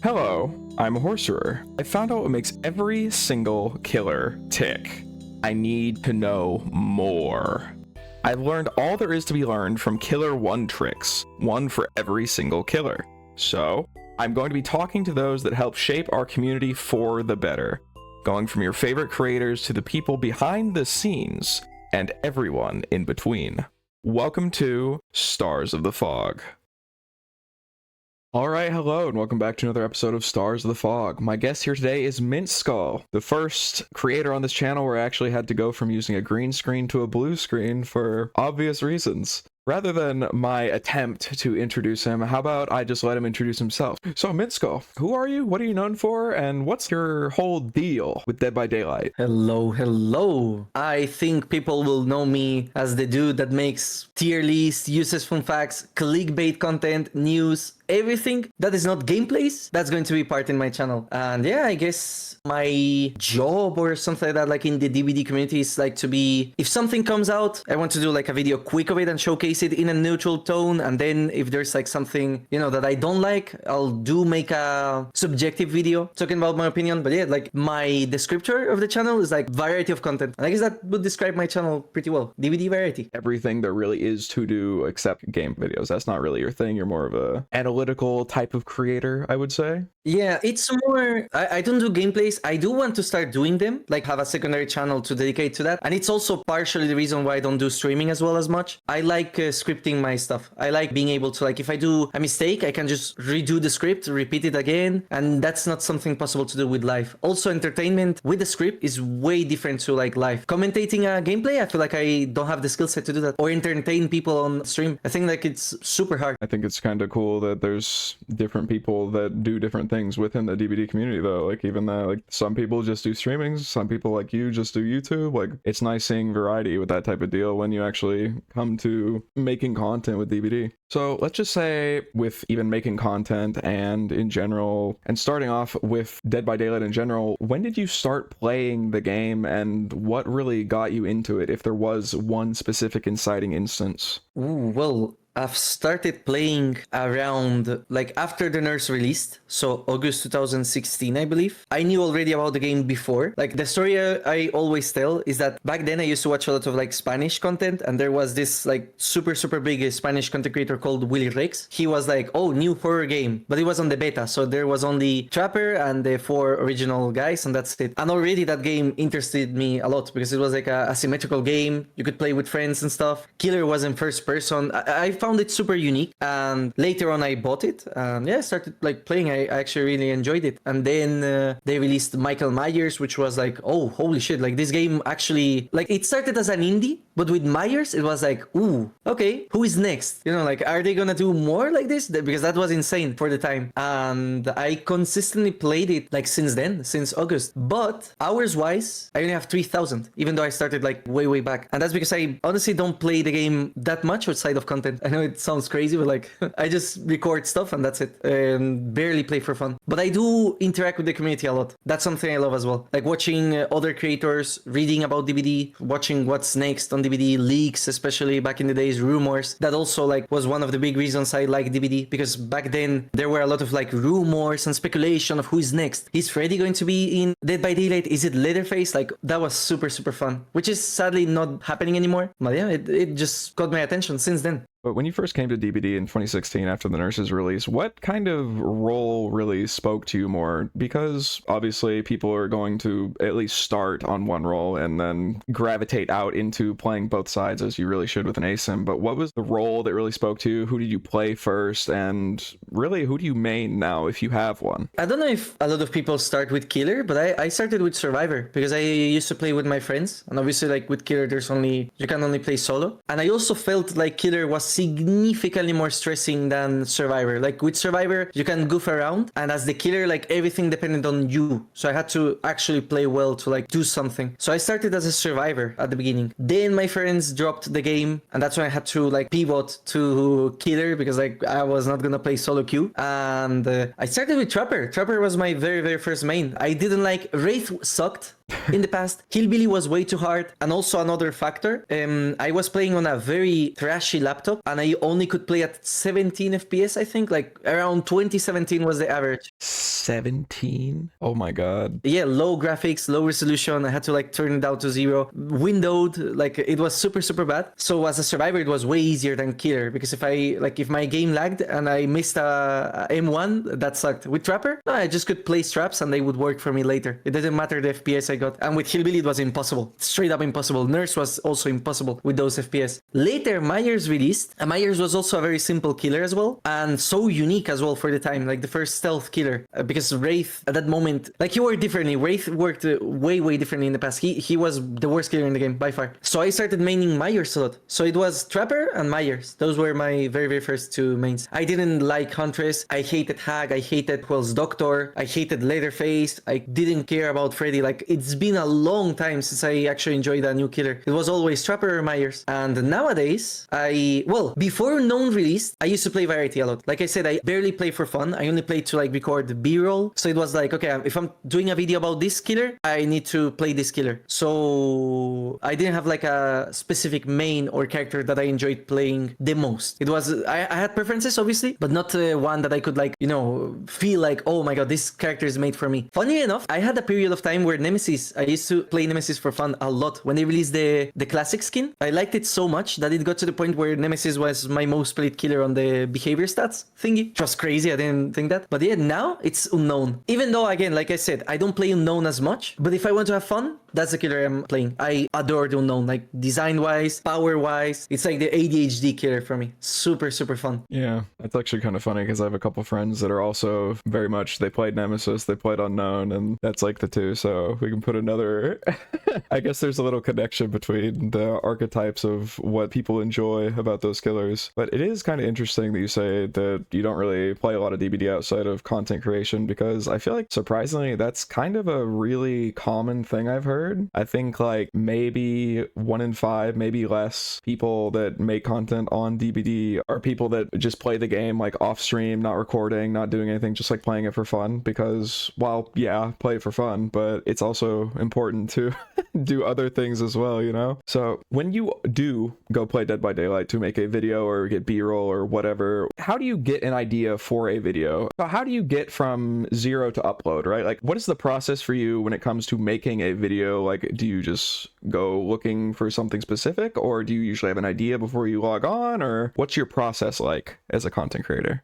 Hello, I'm a horceror. I found out what makes every single killer tick. I need to know more. I've learned all there is to be learned from Killer 1 tricks, one for every single killer. So, I'm going to be talking to those that help shape our community for the better, going from your favorite creators to the people behind the scenes, and everyone in between. Welcome to Stars of the Fog. Alright, hello, and welcome back to another episode of Stars of the Fog. My guest here today is Mintskull, the first creator on this channel where I actually had to go from using a green screen to a blue screen for obvious reasons. Rather than my attempt to introduce him, how about I just let him introduce himself? So, Mintskull, who are you? What are you known for? And what's your whole deal with Dead by Daylight? Hello. I think people will know me as the dude that makes tier lists, uses fun facts, clickbait content, news, everything that is not gameplays, that's going to be part in my channel. And yeah, I guess my job or something like that, like in the DbD community, is like to be, if something comes out, I want to do like a video quick of it and showcase it in a neutral tone. And then if there's like something, you know, that I don't like, I'll make a subjective video talking about my opinion. But yeah, like my descriptor of the channel is like variety of content. And I guess that would describe my channel pretty well. DbD variety. Everything there really is to do except game videos. That's not really your thing. You're more of a analytical type of creator, I would say. Yeah, it's more, I don't do gameplays. I do want to start doing them, like have a secondary channel to dedicate to that. And it's also partially the reason why I don't do streaming as well as much. I like scripting my stuff. I like being able to, like, if I do a mistake, I can just redo the script, repeat it again. And that's not something possible to do with live. Also, entertainment with the script is way different to like live. Commentating a gameplay, I feel like I don't have the skill set to do that. Or entertain people on stream. I think like it's super hard. I think it's kind of cool that there's different people that do different things within the DbD community though. Like even that, like some people just do streamings, some people like you just do YouTube. Like it's nice seeing variety with that type of deal when you actually come to making content with DbD. So let's just say with even making content and in general, and starting off with Dead by Daylight in general, when did you start playing the game and what really got you into it, if there was one specific inciting instance? Ooh, well, I've started playing around, like, after the NERS released, so August 2016, I believe. I knew already about the game before. Like, the story I always tell is that back then I used to watch a lot of, like, Spanish content, and there was this, like, super big Spanish content creator called Willy Rex. He was like, oh, new horror game, but it was on the beta, so there was only Trapper and the 4 original guys, and that's it. And already that game interested me a lot, because it was, like, a asymmetrical game. You could play with friends and stuff. Killer was in first person. I found it super unique, and later on I bought it, and yeah, I started like playing. I actually really enjoyed it. And then they released Michael Myers, which was like, oh, holy shit, like this game actually, like it started as an indie, but with Myers it was like, ooh, okay, who is next? You know, like, are they gonna do more like this? Because that was insane for the time. And I consistently played it like since then, since August. But hours wise, I only have 3,000, even though I started like way back. And that's because I honestly don't play the game that much outside of content. I know it sounds crazy, but like I just record stuff and that's it, and barely play for fun. But I do interact with the community a lot. That's something I love as well. Like watching other creators, reading about DbD, watching what's next on DbD, leaks, especially back in the days, rumors. That also like was one of the big reasons I like DbD, because back then there were a lot of like rumors and speculation of who is next. Is Freddy going to be in Dead by Daylight? Is it Leatherface? Like that was super fun, which is sadly not happening anymore. But yeah, it just got my attention since then. But when you first came to DbD in 2016 after the NERS's release, what kind of role really spoke to you more? Because obviously people are going to at least start on one role and then gravitate out into playing both sides, as you really should with an ASIM. But what was the role that really spoke to you? Who did you play first? And really, who do you main now, if you have one? I don't know if a lot of people start with Killer, but I started with Survivor because I used to play with my friends. And obviously like with Killer, you can only play solo. And I also felt like Killer was significantly more stressing than Survivor. Like with Survivor, you can goof around, and as the killer, like everything depended on you. So I had to actually play well to like do something. So I started as a Survivor at the beginning. Then my friends dropped the game, and that's when I had to like pivot to Killer, because like I was not gonna play solo queue. And I started with Trapper. Trapper was my very first main. I didn't like Wraith, sucked in the past. Hillbilly was way too hard. And also another factor, I was playing on a very trashy laptop, and I only could play at 17 FPS, I think. Like around 2017 was the average. 2017? Oh my god. Yeah, low graphics, low resolution. I had to like turn it down to 0. Windowed, like it was super, super bad. So as a survivor, it was way easier than killer, because if my game lagged and I missed a M1, that sucked. With Trapper, no, I just could place traps and they would work for me later. It didn't matter the FPS I got. And with Hillbilly, it was impossible. Straight up impossible. Nurse was also impossible with those FPS. Later, Myers released, and Myers was also a very simple killer as well, and so unique as well for the time, like the first stealth killer, because Wraith at that moment, like he worked differently. Wraith worked way differently in the past. He was the worst killer in the game by far. So I started maining Myers a lot. So it was Trapper and Myers. Those were my very first 2 mains. I didn't like Huntress. I hated Hag. I hated Quell's Doctor. I hated Leatherface. I didn't care about Freddy. Like, it's been a long time since I actually enjoyed a new killer. It was always Trapper or Myers. And nowadays, before Known released, I used to play Variety a lot. Like I said, I barely play for fun. I only play to like record B-roll. So it was like, okay, if I'm doing a video about this killer, I need to play this killer. So I didn't have like a specific main or character that I enjoyed playing the most. It was, I had preferences obviously, but not one that I could like, feel like, oh my god, this character is made for me. Funny enough, I had a period of time where Nemesis, I used to play Nemesis for fun a lot. When they released the classic skin, I liked it so much that it got to the point where Nemesis was my most played killer on the behavior stats thingy. It was crazy, I didn't think that. But yeah, now it's Unknown. Even though, again, like I said, I don't play Unknown as much, but if I want to have fun, that's the killer I'm playing. I adore the Unknown, like design-wise, power-wise. It's like the ADHD killer for me. Super fun. Yeah, it's actually kind of funny because I have a couple friends that are also very much, they played Nemesis, they played Unknown, and that's like the two. So we can put another, I guess there's a little connection between the archetypes of what people enjoy about those killers. But it is kind of interesting that you say that you don't really play a lot of DbD outside of content creation, because I feel like surprisingly that's kind of a really common thing I've heard. I think like maybe 1 in 5, maybe less people that make content on DbD are people that just play the game like off stream, not recording, not doing anything, just like playing it for fun. Because while yeah, play it for fun, but it's also important to do other things as well, So when you do go play Dead by Daylight to make a video or get B-roll or whatever, how do you get an idea for a video? How do you get from 0 to upload, right? Like, what is the process for you when it comes to making a video? Like, do you just go looking for something specific, or do you usually have an idea before you log on, or what's your process like as a content creator?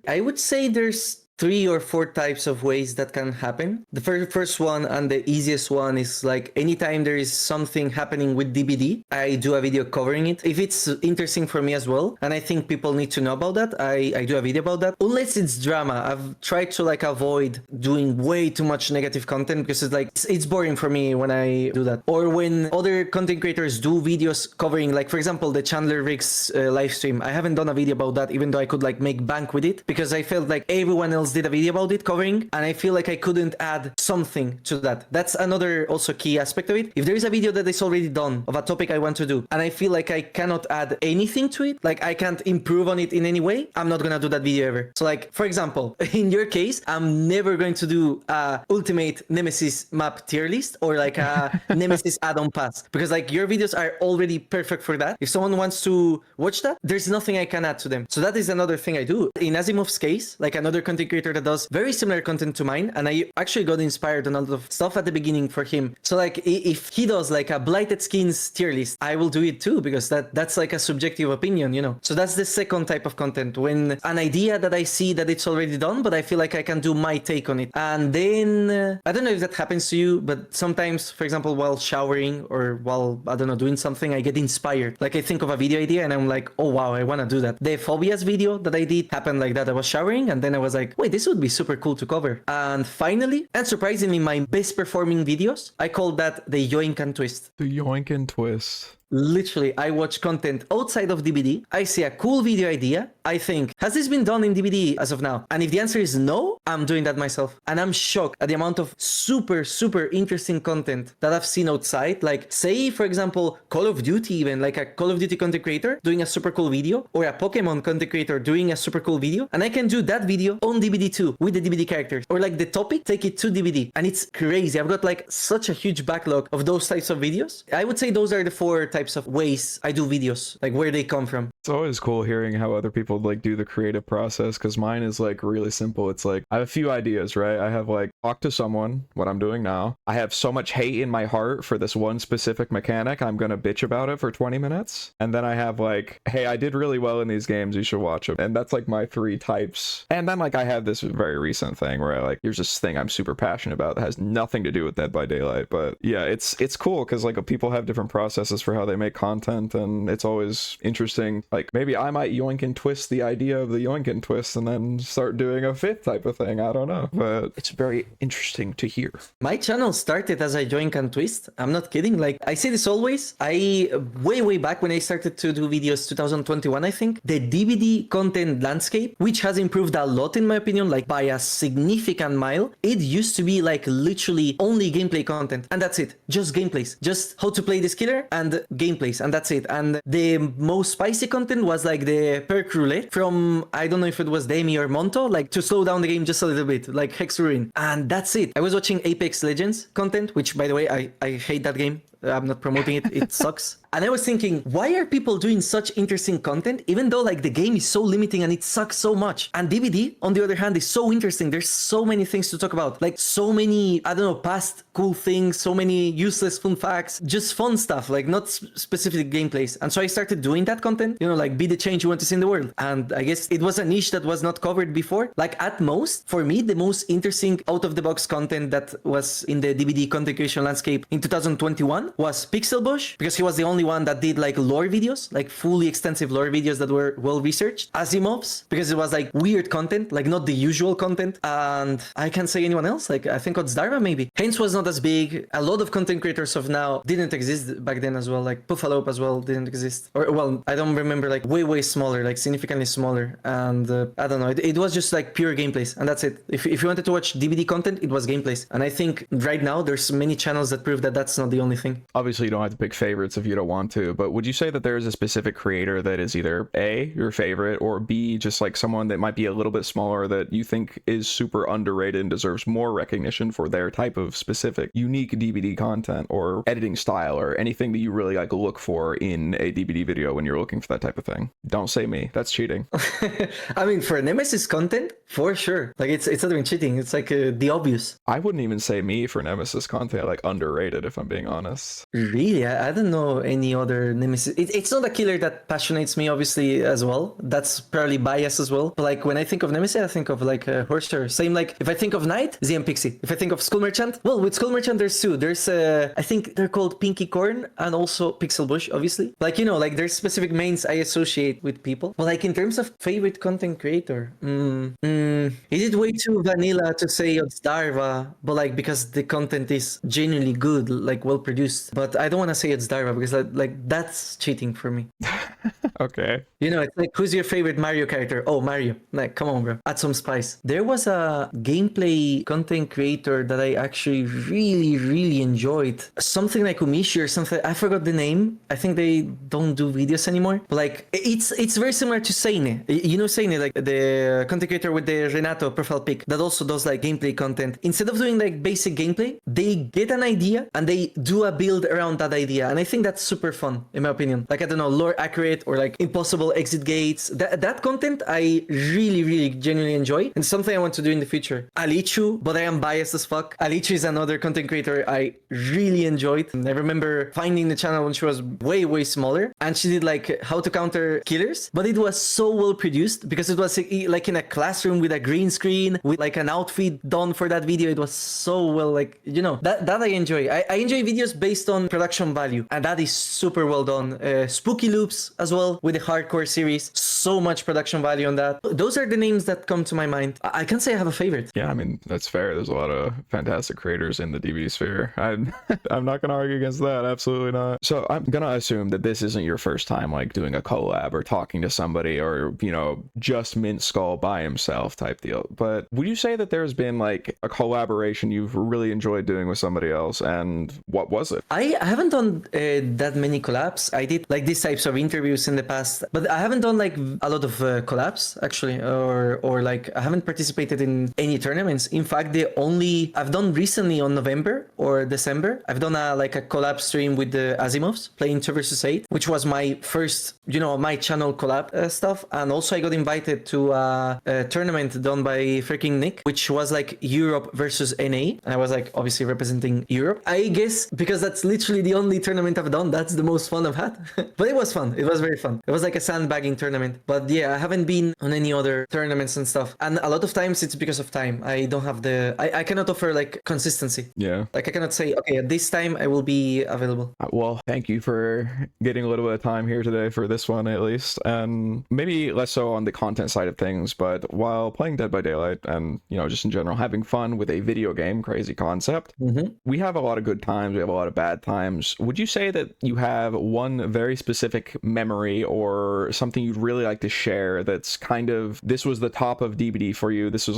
I would say there's 3 or 4 types of ways that can happen. The first one and the easiest one is like anytime there is something happening with DbD, I do a video covering it. If it's interesting for me as well, and I think people need to know about that, I do a video about that. Unless it's drama, I've tried to like avoid doing way too much negative content because it's boring for me when I do that. Or when other content creators do videos covering, like for example, the Chandler Riggs live stream. I haven't done a video about that, even though I could like make bank with it, because I felt like everyone else did a video about it covering, and I feel like I couldn't add something to that. That's another also key aspect of it. If there is a video that is already done of a topic I want to do, and I feel like I cannot add anything to it, like I can't improve on it in any way, I'm not gonna do that video ever. So like, for example, in your case, I'm never going to do a ultimate Nemesis map tier list or like a Nemesis add-on pass, because like your videos are already perfect for that. If someone wants to watch that, there's nothing I can add to them. So that is another thing I do. In Asimov's case, like another content creator that does very similar content to mine, and I actually got inspired on a lot of stuff at the beginning for him. So like if he does like a blighted skins tier list, I will do it too, because that's like a subjective opinion, So that's the second type of content, when an idea that I see that it's already done, but I feel like I can do my take on it. And then I don't know if that happens to you, but sometimes, for example, while showering or while, I don't know, doing something, I get inspired. Like I think of a video idea and I'm like, oh wow, I want to do that. The Phobias video that I did happened like that. I was showering and then I was like, wait, this would be super cool to cover. And finally, and surprisingly, my best performing videos, I call that the Yoink'N'Twist. The Yoink'N'Twist. Literally, I watch content outside of DbD. I see a cool video idea. I think, has this been done in DbD as of now? And if the answer is no, I'm doing that myself. And I'm shocked at the amount of super interesting content that I've seen outside. Like, say, for example, Call of Duty, even like a Call of Duty content creator doing a super cool video, or a Pokemon content creator doing a super cool video. And I can do that video on DbD too, with the DbD characters. Or like the topic, take it to DbD. And it's crazy. I've got like such a huge backlog of those types of videos. I would say those are the 4 types types of ways I do videos, like where they come from. It's always cool hearing how other people like do the creative process, because mine is like really simple. It's like I have a few ideas, right? I have like talk to someone, what I'm doing now. I have so much hate in my heart for this one specific mechanic, I'm gonna bitch about it for 20 minutes. And then I have like, hey, I did really well in these games, you should watch them. And that's like my three types. And then like I have this very recent thing where I like, here's this thing I'm super passionate about that has nothing to do with Dead by Daylight. But yeah, it's cool because like people have different processes for how they make content, and it's always interesting. Like maybe I might Yoink'N'Twist the idea of the Yoink'N'Twist and then start doing a fifth type of thing. I don't know, but it's very interesting to hear. My channel started as a Yoink'N'Twist. I'm not kidding. Like I say this always. I way back when I started to do videos, 2021, I think, the DbD content landscape, which has improved a lot in my opinion, like by a significant mile. It used to be like literally only gameplay content, and that's it. Just gameplays, just how to play this killer and gameplays, and that's it. And the most spicy content was like the Perk roulette from, I don't know if it was Demi or Monto, like to slow down the game just a little bit, like Hex Ruin, and that's it. I was watching Apex Legends content, which by the way, I hate that game. I'm not promoting it, it sucks. And I was thinking, why are people doing such interesting content, even though like the game is so limiting and it sucks so much? And DbD, on the other hand, is so interesting. There's so many things to talk about, like so many, I don't know, past cool things, so many useless fun facts, just fun stuff, like not specific gameplays. And so I started doing that content, you know, like be the change you want to see in the world. And I guess it was a niche that was not covered before. Like at most, for me, the most interesting out of the box content that was in the DbD content creation landscape in 2021 was Pixelbush, because he was the only one that did like lore videos, like fully extensive lore videos that were well researched. Asimov's, because it was like weird content, like not the usual content. And I can't say anyone else, like I think Otsdarva maybe. Heinz was not as big. A lot of content creators of now didn't exist back then as well, like Puffalope as well didn't exist. Or well, I don't remember, like way smaller, like significantly smaller. And I don't know, it was just like pure gameplays, and that's it. If you wanted to watch DbD content, it was gameplays. And I think right now there's many channels that prove that that's not the only thing. Obviously, you don't have to pick favorites if you don't want to, but would you say that there is a specific creator that is either A, your favorite, or B, just like someone that might be a little bit smaller that you think is super underrated and deserves more recognition for their type of specific unique DbD content or editing style or anything that you really like look for in a DbD video when you're looking for that type of thing? Don't say me. That's cheating. I mean, for Nemesis content, for sure. Like it's not even cheating. It's like the obvious. I wouldn't even say me for Nemesis content, like underrated, if I'm being honest. Really? I don't know any other Nemesis. It's not a killer that passionates me, obviously, as well. That's probably biased as well. But like when I think of Nemesis, I think of like horceror. Same like if I think of Knight, ZM Pixie. If I think of Skull Merchant, well, with Skull Merchant, there's two. There's I think they're called Pinky Corn and also Pixelbush, obviously. Like, you know, like there's specific mains I associate with people. But like in terms of favorite content creator, is it way too vanilla to say Otsdarva? But like because the content is genuinely good, like well produced. But I don't want to say Otsdarva because like that's cheating for me. Okay. You know, it's like, who's your favorite Mario character? Oh, Mario. Like, come on, bro. Add some spice. There was a gameplay content creator that I actually really enjoyed. Something like Umishi or something. I forgot the name. I think they don't do videos anymore. But like, it's very similar to Seine. You know Seine, like the content creator with the Renato profile pic that also does like gameplay content. Instead of doing like basic gameplay, they get an idea and they do a build around that idea. And I think that's super fun, in my opinion. Like, I don't know, lore accurate or like impossible exit gates. That content I really genuinely enjoy and something I want to do in the future. Alichu, but I am biased as fuck. Alichu is another content creator I really enjoyed. And I remember finding the channel when she was way smaller and she did like how to counter killers, but it was so well produced because it was like in a classroom with a green screen with like an outfit done for that video. It was so well, like, you know, that I enjoy. I enjoy videos based on production value, and that is super well done. Spooky Loops as well with the hardcore series, so much production value on that. Those are the names that come to my mind. I can't say I have a favorite. Yeah, I mean, that's fair. There's a lot of fantastic creators in the DbD sphere. I'm not gonna argue against that. Absolutely not. So I'm gonna assume that this isn't your first time like doing a collab or talking to somebody or, you know, just Mintskull by himself type deal. But would you say that there's been like a collaboration you've really enjoyed doing with somebody else, and what was it? I haven't done that many collabs. I did like these types of interviews in the past, but I haven't done like a lot of collabs actually, or like I haven't participated in any tournaments. In fact, I've done recently on November or December, I've done a collab stream with the Asimovs playing 2 versus 8, which was my first, my channel collab stuff. And also I got invited to a tournament done by freaking Nick, which was like Europe versus NA. And I was like obviously representing Europe. I guess because that's literally the only tournament I've done, that's the most fun I've had. But it was fun. It was very fun. It was like a sandbagging tournament. But yeah, I haven't been on any other tournaments and stuff. And a lot of times it's because of time. I don't have I cannot offer like consistency. Yeah. Like I cannot say, okay, at this time I will be available. Well, thank you for getting a little bit of time here today for this one at least. And maybe less so on the content side of things, but while playing Dead by Daylight and, just in general, having fun with a video game, crazy concept, we have a lot of good times. We have a lot of bad times. Would you say that you have one very specific memory or something you'd really like to share that's kind of, this was the top of DbD for you? This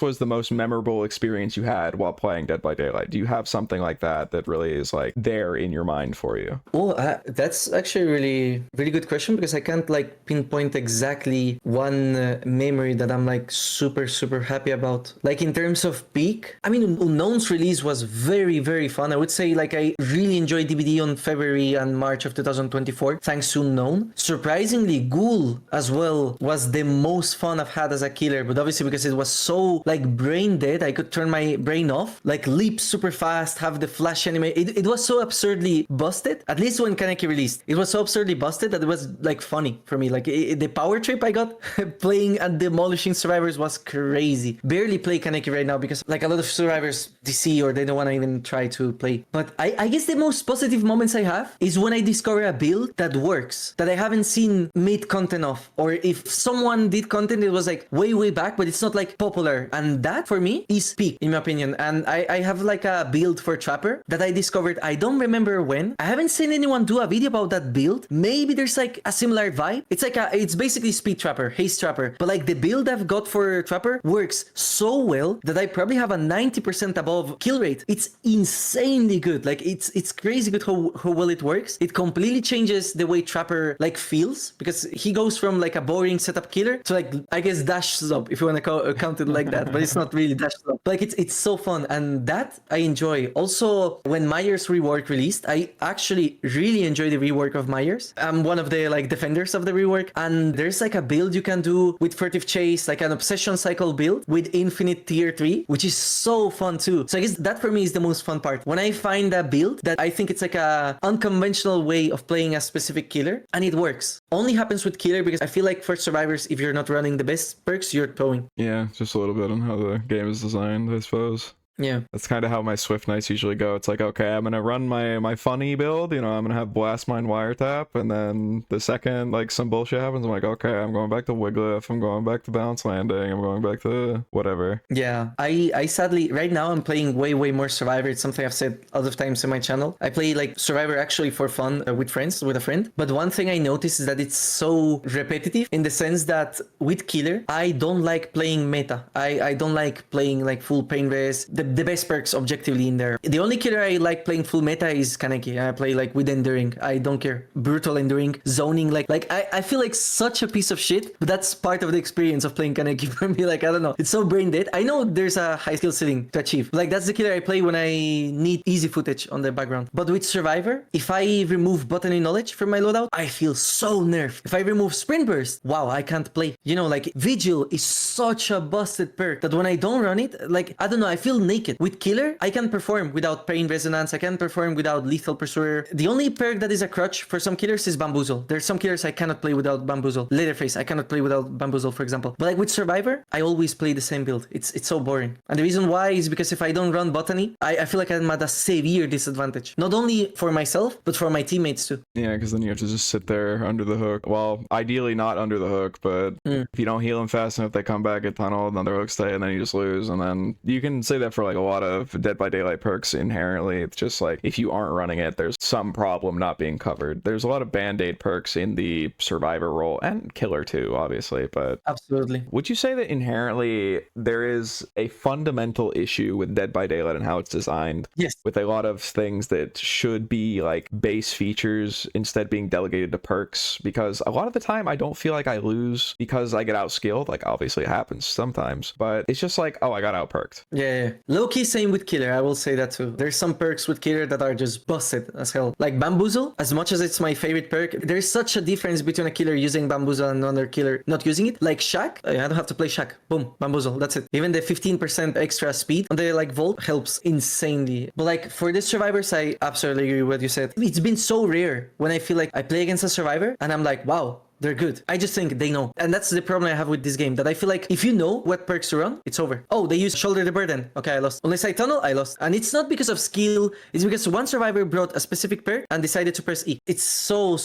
was the most memorable experience you had while playing Dead by Daylight. Do you have something like that really is like there in your mind for you? Oh, that's actually a really, really good question, because I can't like pinpoint exactly one memory that I'm like super, super happy about. Like in terms of peak, I mean, Unknown's release was very, very fun. I would say like I really enjoyed DbD on February and March of 2024, thanks to Unknown. Surprisingly, Ghoul as well was the most fun I've had as a killer, but obviously because it was so like brain dead, I could turn my brain off, like leap super fast, have the flash anime. It was so absurdly busted, at least when Kaneki released. It was so absurdly busted that it was like funny for me. Like the power trip I got playing and demolishing survivors was crazy. Barely play Kaneki right now because like a lot of survivors DC or they don't want to even try to play. But I guess the most positive moments I have is when I discover a build that works, that I haven't seen made content of, or if someone did content, it was like way back, but it's not like popular. And that for me is peak in my opinion. And I have like a build for Trapper that I discovered, I don't remember when. I haven't seen anyone do a video about that build. Maybe there's like a similar vibe. It's basically Speed Trapper, Haste Trapper, but like the build I've got for Trapper works so well that I probably have a 90% above kill rate. It's insanely good. Like it's crazy good how well it works. It completely changes the way Trapper like feels, because he goes from like a boring setup killer to like, I guess, dash sub, if you want to count it like that, but it's not really dash sub. But like it's so fun, and that I enjoy. Also, when Myers rework released, I actually really enjoy the rework of Myers. I'm one of the like defenders of the rework, and there's like a build you can do with Furtive Chase, like an obsession cycle build with infinite tier 3, which is so fun too. So I guess that for me is the most fun part, when I find a build that I think it's like a unconventional way of playing a specific killer and it works. Only happens with killer because I feel like for survivors, if you're not running the best perks, you're towing. Yeah, just a little bit on how the game is designed, I suppose. Yeah, that's kind of how my Swift nights usually go. It's like, okay, I'm gonna run my funny build, I'm gonna have Blast Mine Wiretap, and then the second like some bullshit happens, I'm like, okay, I'm going back to Wiglif, I'm going back to Bounce Landing, I'm going back to whatever. Yeah, I sadly right now I'm playing way more Survivor. It's something I've said a lot of times in my channel. I play like Survivor actually for fun with a friend. But one thing I noticed is that it's so repetitive, in the sense that with killer I don't like playing meta. I don't like playing like full pain res, the best perks objectively in there. The only killer I like playing full meta is Kaneki. I play like with enduring. I don't care. Brutal enduring, zoning, like I feel like such a piece of shit, but that's part of the experience of playing Kaneki for me. Like, I don't know. It's so brain dead. I know there's a high skill ceiling to achieve. Like, that's the killer I play when I need easy footage on the background. But with Survivor, if I remove botany knowledge from my loadout, I feel so nerfed. If I remove sprint burst, wow, I can't play. Like Vigil is such a busted perk that when I don't run it, like, I don't know, I feel naked. With killer, I can perform without pain resonance. I can perform without lethal pursuer. The only perk that is a crutch for some killers is bamboozle. There's some killers I cannot play without bamboozle. Leatherface, I cannot play without bamboozle, for example. But like with Survivor, I always play the same build. It's so boring. And the reason why is because if I don't run botany, I feel like I'm at a severe disadvantage. Not only for myself, but for my teammates too. Yeah, because then you have to just sit there under the hook. Well, ideally not under the hook, but if you don't heal them fast enough, they come back, get tunneled, another hook stay, and then you just lose. And then you can say that for for like a lot of Dead by Daylight perks inherently. It's just like if you aren't running it, there's some problem not being covered. There's a lot of band-aid perks in the survivor role and killer too, obviously, but Absolutely. would you say that inherently there is a fundamental issue with Dead by Daylight and how it's designed? Yes. With a lot of things that should be like base features instead being delegated to perks, because a lot of the time I don't feel like I lose because I get outskilled. Like obviously it happens sometimes, but it's just like, oh, I got outperked. Yeah. Low-key same with killer, I will say that too. There's some perks with killer that are just busted as hell. Like Bamboozle, as much as it's my favorite perk, there's such a difference between a killer using Bamboozle and another killer not using it. Like Shack, I don't have to play Shack. Boom, Bamboozle, that's it. Even the 15% extra speed on the like Volt helps insanely. But like for the survivors, I absolutely agree with what you said. It's been so rare when I feel like I play against a survivor and I'm like, wow, they're good. I just think they know. And that's the problem I have with this game, that I feel like if you know what perks to run, it's over. Oh, they use shoulder the burden. Okay, I lost. Unless I tunnel, I lost. And it's not because of skill. It's because one survivor brought a specific perk and decided to press E. It's so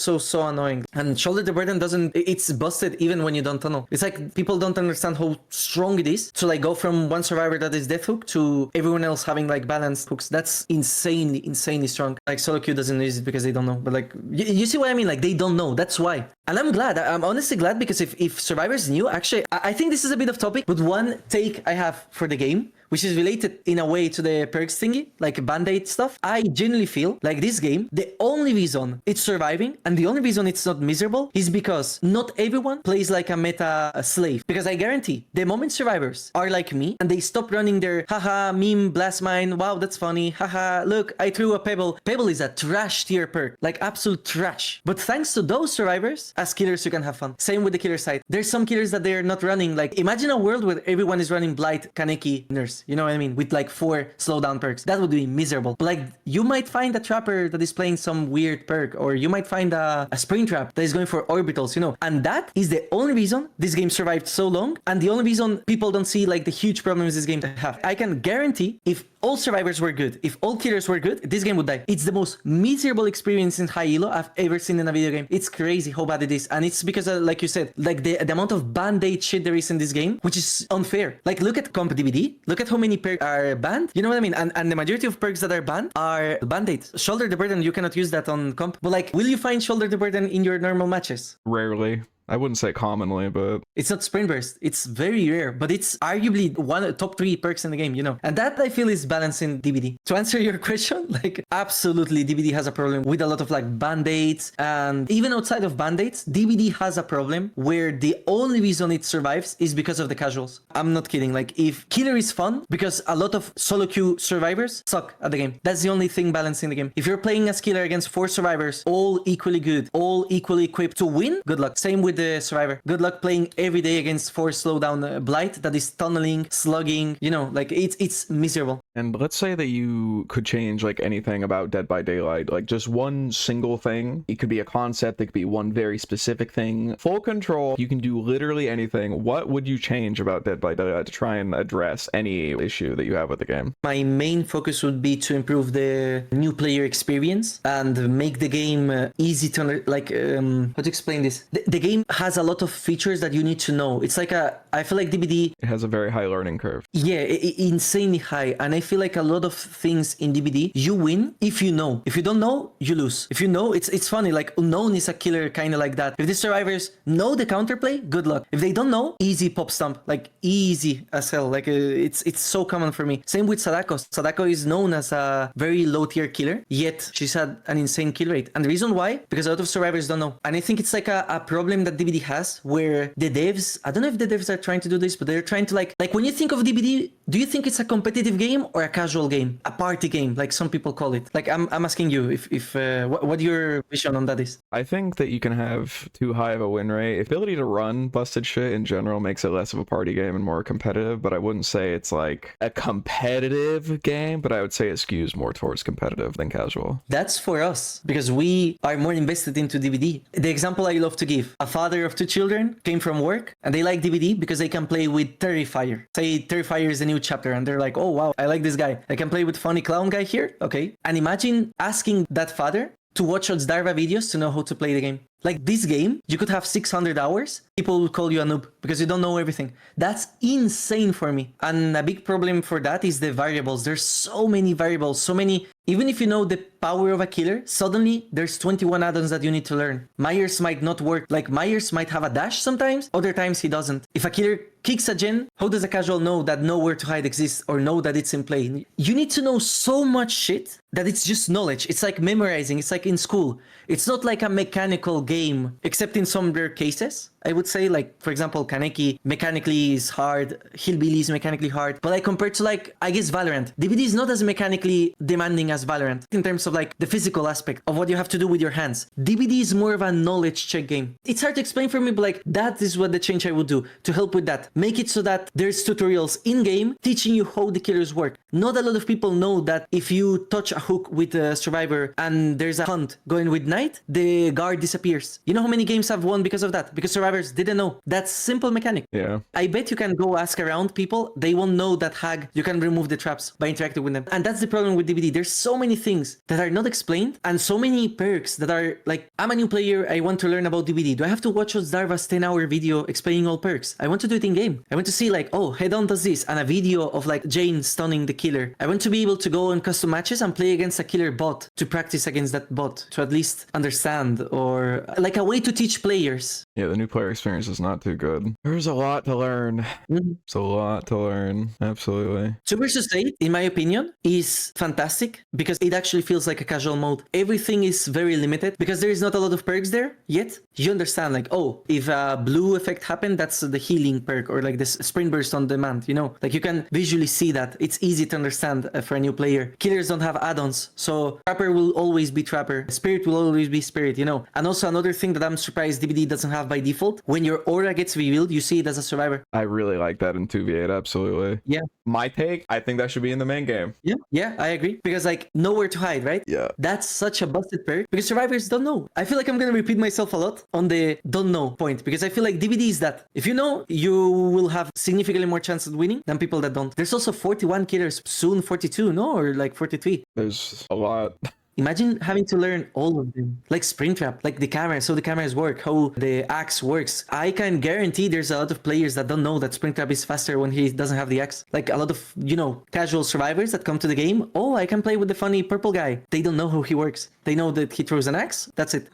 annoying. And shoulder the burden it's busted even when you don't tunnel. It's like people don't understand how strong it is to like go from one survivor that is death hook to everyone else having like balanced hooks. That's insanely strong. Like solo queue doesn't use it because they don't know. But like, you see what I mean? Like they don't know. That's why. And I'm glad. I'm honestly glad, because if survivors knew, actually, I think this is a bit off topic, but one take I have for the game, which is related in a way to the perks thingy, like band-aid stuff. I genuinely feel like this game, the only reason it's surviving and the only reason it's not miserable is because not everyone plays like a meta slave. Because I guarantee the moment survivors are like me and they stop running their haha meme blast mine, wow, that's funny, haha, look, I threw a pebble. Pebble is a trash tier perk, like absolute trash. But thanks to those survivors, as killers you can have fun. Same with the killer side. There's some killers that they're not running, like imagine a world where everyone is running Blight, Kaneki, Nurse. You know what I mean? With like 4 slowdown perks. That would be miserable. But like you might find a trapper that is playing some weird perk, or you might find a spring trap that is going for orbitals, you know. And that is the only reason this game survived so long, and the only reason people don't see like the huge problems this game have. I can guarantee if all survivors were good, if all killers were good, this game would die. It's the most miserable experience in high elo I've ever seen in a video game. It's crazy how bad it is. And it's because, like you said, like the amount of band-aid shit there is in this game, which is unfair. Like look at comp DbD, look at how many perks are banned. You know what I mean? And the majority of perks that are banned are band-aids. Shoulder the burden, you cannot use that on comp. But like, will you find shoulder the burden in your normal matches? Rarely. I wouldn't say commonly, but it's not sprint burst. It's very rare, but it's arguably one of the top 3 perks in the game, you know. And that I feel is balancing DbD. To answer your question, like absolutely DbD has a problem with a lot of like band-aids, and even outside of band-aids, DbD has a problem where the only reason it survives is because of the casuals. I'm not kidding. Like if killer is fun, because a lot of solo queue survivors suck at the game. That's the only thing balancing the game. If you're playing as killer against 4 survivors, all equally good, all equally equipped to win, good luck. Same with the survivor. Good luck playing every day against 4 slowdown Blight that is tunneling, slugging, you know, like it's miserable. And let's say that you could change like anything about Dead by Daylight, like just one single thing. It could be a concept, it could be one very specific thing. Full control, you can do literally anything. What would you change about Dead by Daylight to try and address any issue that you have with the game? My main focus would be to improve the new player experience and make the game easy to like how to explain this. The game has a lot of features that you need to know. It's like I feel like DbD, it has a very high learning curve. Yeah, insanely high. And I feel like a lot of things in DbD, you win if you know. If you don't know, you lose. If you know, it's funny. Like unknown is a killer, kind of like that. If the survivors know the counterplay, good luck. If they don't know, easy pop stomp, like easy as hell. Like it's so common for me. Same with Sadako. Sadako is known as a very low tier killer, yet she's had an insane kill rate. And the reason why, because a lot of survivors don't know. And I think it's like a problem that DbD has, where the devs, I don't know if the devs are trying to do this, but they're trying to like when you think of DbD, do you think it's a competitive game or a casual game, a party game, like some people call it? Like I'm asking you if what your vision on that is. I think that you can have too high of a win rate. Ability to run busted shit in general makes it less of a party game and more competitive, but I wouldn't say it's like a competitive game, but I would say it skews more towards competitive than casual. That's for us, because we are more invested into DbD. The example I love to give, a father of 2 children came from work and they like DbD because they can play with Terrifier. Say Terrifier is the new chapter and they're like, oh wow, I like this guy. I can play with funny clown guy here. Okay. And imagine asking that father to watch Darva videos to know how to play the game. Like this game, you could have 600 hours. People will call you a noob because you don't know everything. That's insane for me. And a big problem for that is the variables. There's so many variables, so many. Even if you know the power of a killer, suddenly there's 21 add-ons that you need to learn. Myers might not work. Like Myers might have a dash sometimes, other times he doesn't. If a killer kicks a gen, how does a casual know that nowhere to hide exists or know that it's in play? You need to know so much shit that it's just knowledge. It's like memorizing. It's like in school. It's not like a mechanical game, except in some rare cases. I would say, like, for example, Kaneki mechanically is hard, Hillbilly is mechanically hard, but like compared to like, I guess Valorant, DbD is not as mechanically demanding as Valorant in terms of like the physical aspect of what you have to do with your hands. DbD is more of a knowledge check game. It's hard to explain for me, but like that is what the change I would do to help with that. Make it so that there's tutorials in game teaching you how the killers work. Not a lot of people know that if you touch a hook with a survivor and there's a hunt going with night, the guard disappears. You know how many games have won because of that? Because survivors didn't know. That's simple mechanic. Yeah. I bet you can go ask around people. They won't know that hag. You can remove the traps by interacting with them. And that's the problem with DbD. There's so many things that are not explained and so many perks that are like, I'm a new player. I want to learn about DbD. Do I have to watch Darva's 10-hour video explaining all perks? I want to do it in game. I want to see like, oh, head on does this and a video of like Jane stunning the killer. I want to be able to go on custom matches and play against a killer bot to practice against that bot to at least understand, or like a way to teach players. Yeah, the new player experience is not too good. There's a lot to learn. It's a lot to learn. Absolutely. 2 vs 8, in my opinion, is fantastic because it actually feels like a casual mode. Everything is very limited because there is not a lot of perks there yet. You understand like, oh, if a blue effect happened, that's the healing perk or like this sprint burst on demand, you know? Like you can visually see that. It's easy to understand for a new player. Killers don't have add-ons, so Trapper will always be Trapper. Spirit will always be Spirit, you know? And also another thing that I'm surprised DbD doesn't have by default, when your aura gets revealed, you see it as a survivor. I really like that in 2v8, absolutely. Yeah. My take, I think that should be in the main game. Yeah, I agree. Because like, nowhere to hide, right? Yeah. That's such a busted perk because survivors don't know. I feel like I'm gonna repeat myself a lot on the don't know point because I feel like DbD is that. If you know, you will have significantly more chance of winning than people that don't. There's also 41 killers, soon 42, no? Or like 43. There's a lot. Imagine having to learn all of them, like Springtrap, like the camera, so the cameras work, how the axe works. I can guarantee there's a lot of players that don't know that Springtrap is faster when he doesn't have the axe. Like a lot of, you know, casual survivors that come to the game. Oh, I can play with the funny purple guy. They don't know how he works. They know that he throws an axe. That's it.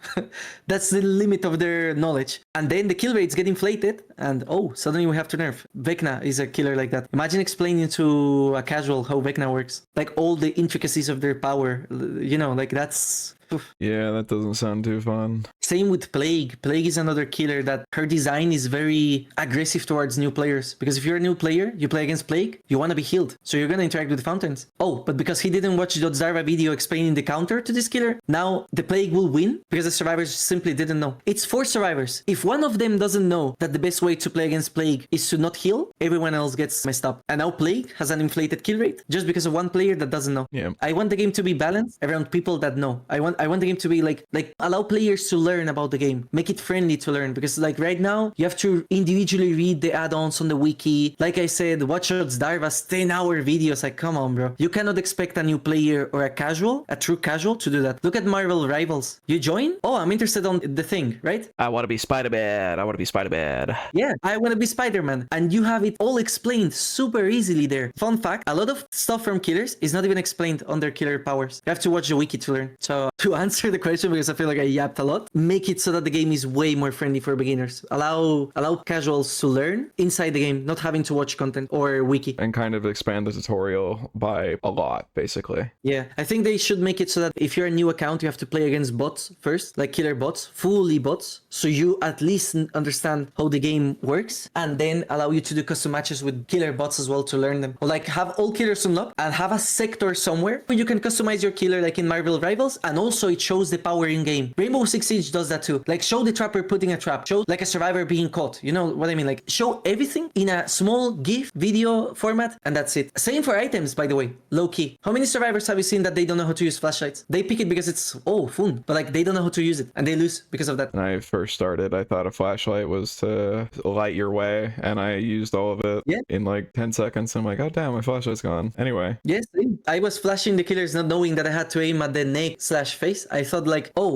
That's the limit of their knowledge. And then the kill rates get inflated. And oh, suddenly we have to nerf. Vecna is a killer like that. Imagine explaining to a casual how Vecna works. Like all the intricacies of their power, you know. Like that's Yeah, that doesn't sound too fun. Same with Plague. Plague is another killer that her design is very aggressive towards new players. Because if you're a new player, you play against Plague, you want to be healed. So you're going to interact with the fountains. Oh, but because he didn't watch the Zarva video explaining the counter to this killer, now the Plague will win because the survivors simply didn't know. It's 4 survivors. If one of them doesn't know that the best way to play against Plague is to not heal, everyone else gets messed up. And now Plague has an inflated kill rate just because of one player that doesn't know. Yeah. I want the game to be balanced around people that know. I want the game to be like allow players to learn about the game. Make it friendly to learn, because like right now you have to individually read the add-ons on the wiki. Like I said, watch out Darva's 10-hour videos. Like, come on, bro. You cannot expect a new player or a true casual to do that. Look at Marvel Rivals. You join? Oh, I'm interested on the thing, right? I want to be Spider-Man. Yeah, I want to be Spider-Man. And you have it all explained super easily there. Fun fact, a lot of stuff from killers is not even explained on their killer powers. You have to watch the wiki to learn. So to answer the question, because I feel like I yapped a lot, make it so that the game is way more friendly for beginners. Allow casuals to learn inside the game, not having to watch content or wiki. And kind of expand the tutorial by a lot, basically. Yeah, I think they should make it so that if you're a new account, you have to play against bots first, like killer bots, fully bots, so you at least understand how the game works, and then allow you to do custom matches with killer bots as well to learn them. Or like have all killers unlocked and have a sector somewhere where you can customize your killer like in Marvel Rivals, and also it shows the power in game. Rainbow Six Siege does that too. Like show the trapper putting a trap, show like a survivor being caught. You know what I mean? Like show everything in a small GIF video format, and that's it. Same for items, by the way, low key. How many survivors have you seen that they don't know how to use flashlights? They pick it because it's fun, but like they don't know how to use it and they lose because of that. When I first started, I thought a flashlight was to light your way, and I used all of it in like 10 seconds. I'm like, oh damn, my flashlight's gone. Anyway. Yes, I was flashing the killers not knowing that I had to aim at the neck/face face. I thought like, oh,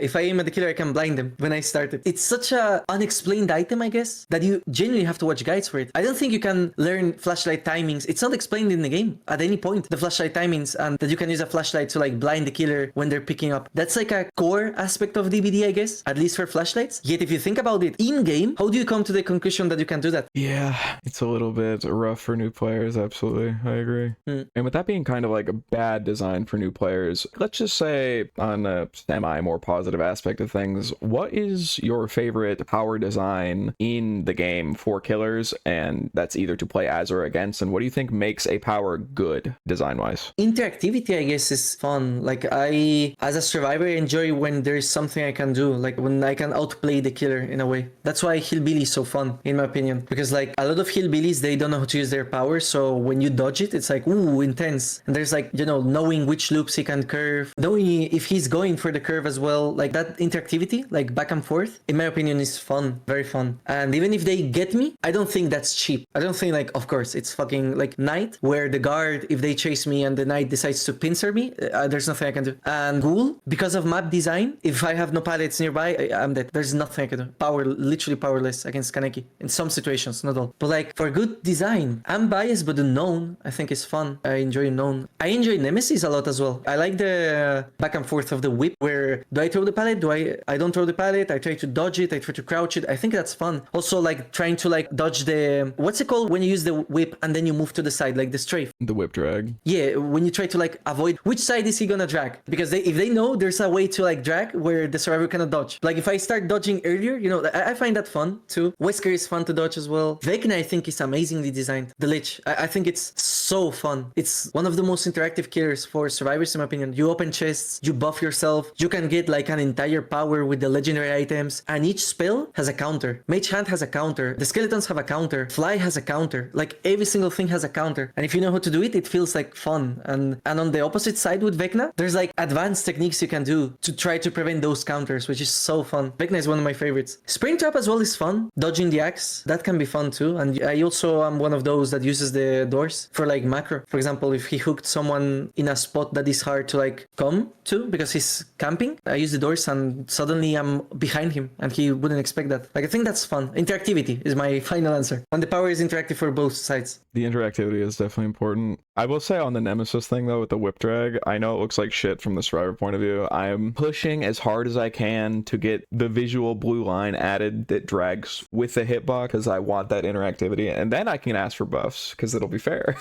if I aim at the killer, I can blind them when I started. It's such a unexplained item, I guess, that you genuinely have to watch guides for it. I don't think you can learn flashlight timings. It's not explained in the game at any point, the flashlight timings, and that you can use a flashlight to like blind the killer when they're picking up. That's like a core aspect of DbD, I guess, at least for flashlights. Yet if you think about it in game, how do you come to the conclusion that you can do that? Yeah, it's a little bit rough for new players. Absolutely, I agree. And with that being kind of like a bad design for new players, let's just say on a semi more positive aspect of things, what is your favorite power design in the game for killers? And that's either to play as or against. And what do you think makes a power good design wise? Interactivity, I guess, is fun. Like I, as a survivor, enjoy when there's something I can do, like when I can outplay the killer in a way. That's why Hillbilly is so fun, in my opinion, because like a lot of Hillbillies, they don't know how to use their power. So when you dodge it, it's like, ooh, intense. And there's like, you know, knowing which loops he can curve, knowing if he's going for the curve as well. Like that interactivity, like back and forth, in my opinion, is fun, very fun. And even if they get me, I don't think that's cheap. I don't think like, of course, it's fucking like Knight, where the guard, if they chase me and the Knight decides to pincer me, there's nothing I can do. And Ghoul, because of map design, if I have no pallets nearby, I'm dead. There's nothing I can do. Power, literally powerless against Kaneki in some situations, not all. But like for good design, I'm biased, but the known I think is fun. I enjoy known. I enjoy Nemesis a lot as well. I like the back and forth of the whip, where do I throw the pallet? I don't throw the pallet. I try to dodge it. I try to crouch it. I think that's fun. Also like trying to like dodge the, what's it called when you use the whip and then you move to the side, like the strafe? The whip drag. Yeah, when you try to like avoid, which side is he gonna drag? Because if they know there's a way to like drag where the survivor cannot dodge. Like if I start dodging earlier, you know, I find that fun too. Wesker is fun to dodge as well. Vecna I think is amazingly designed. The Lich, I think it's so fun. It's one of the most interactive killers for survivors in my opinion. You open chests, you buff yourself, you can get like an entire power with the legendary items, and each spell has a counter. Mage Hand has a counter, the skeletons have a counter, Fly has a counter, like every single thing has a counter. And if you know how to do it, it feels like fun. And on the opposite side with Vecna, there's like advanced techniques you can do to try to prevent those counters, which is so fun. Vecna is one of my favorites. Springtrap as well is fun. Dodging the axe, that can be fun too. And I also am one of those that uses the doors for like macro. For example, if he hooked someone in a spot that is hard to like come to because he's camping, I use the doors and suddenly I'm behind him and he wouldn't expect that. Like I think that's fun. Interactivity is my final answer. And the power is interactive for both sides. The interactivity is definitely important. I will say on the Nemesis thing though, with the whip drag, I know it looks like shit from the survivor point of view. I'm pushing as hard as I can to get the visual blue line added that drags with the hitbox because I want that interactivity, and then I can ask for buffs because it'll be fair.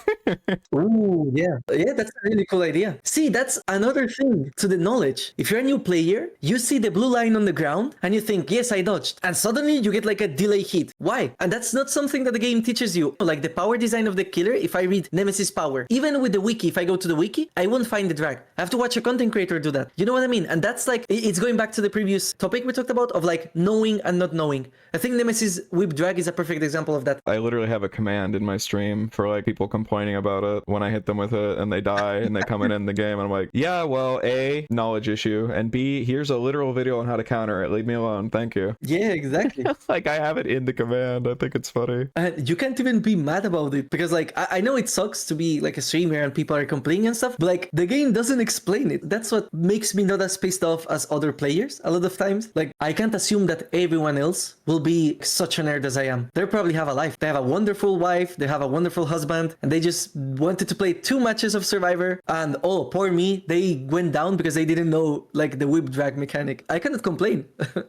Ooh, yeah. Yeah, that's a really cool idea. See, that's another thing to the knowledge. If you're a new player, you see the blue line on the ground and you think, yes, I dodged. And suddenly you get like a delay hit. Why? And that's not something that the game teaches you. Like the power design of the killer, if I read Nemesis power, even with the wiki, if I go to the wiki, I won't find the drag. I have to watch a content creator do that. You know what I mean? And that's like, it's going back to the previous topic we talked about of like knowing and not knowing. I think Nemesis whip drag is a perfect example of that. I literally have a command in my stream for like people complaining about it when I hit them with it and they die and they come in the game and I'm like, yeah, well, A, knowledge issue, and B, here's a literal video on how to counter it. Leave me alone. Thank you. Yeah, exactly. Like I have it in the command. I think it's funny. And you can't even be mad about it because like I know it sucks to be like a streamer and people are complaining and stuff, but like the game doesn't explain it. That's what makes me not as pissed off as other players a lot of times. Like I can't assume that everyone else will be such a nerd as I am. They probably have a life. They have a wonderful wife, they have a wonderful husband, and they just wanted to play 2 matches of Survivor, and oh, poor me, they went down because they didn't know like the whip drag mechanic. I cannot complain.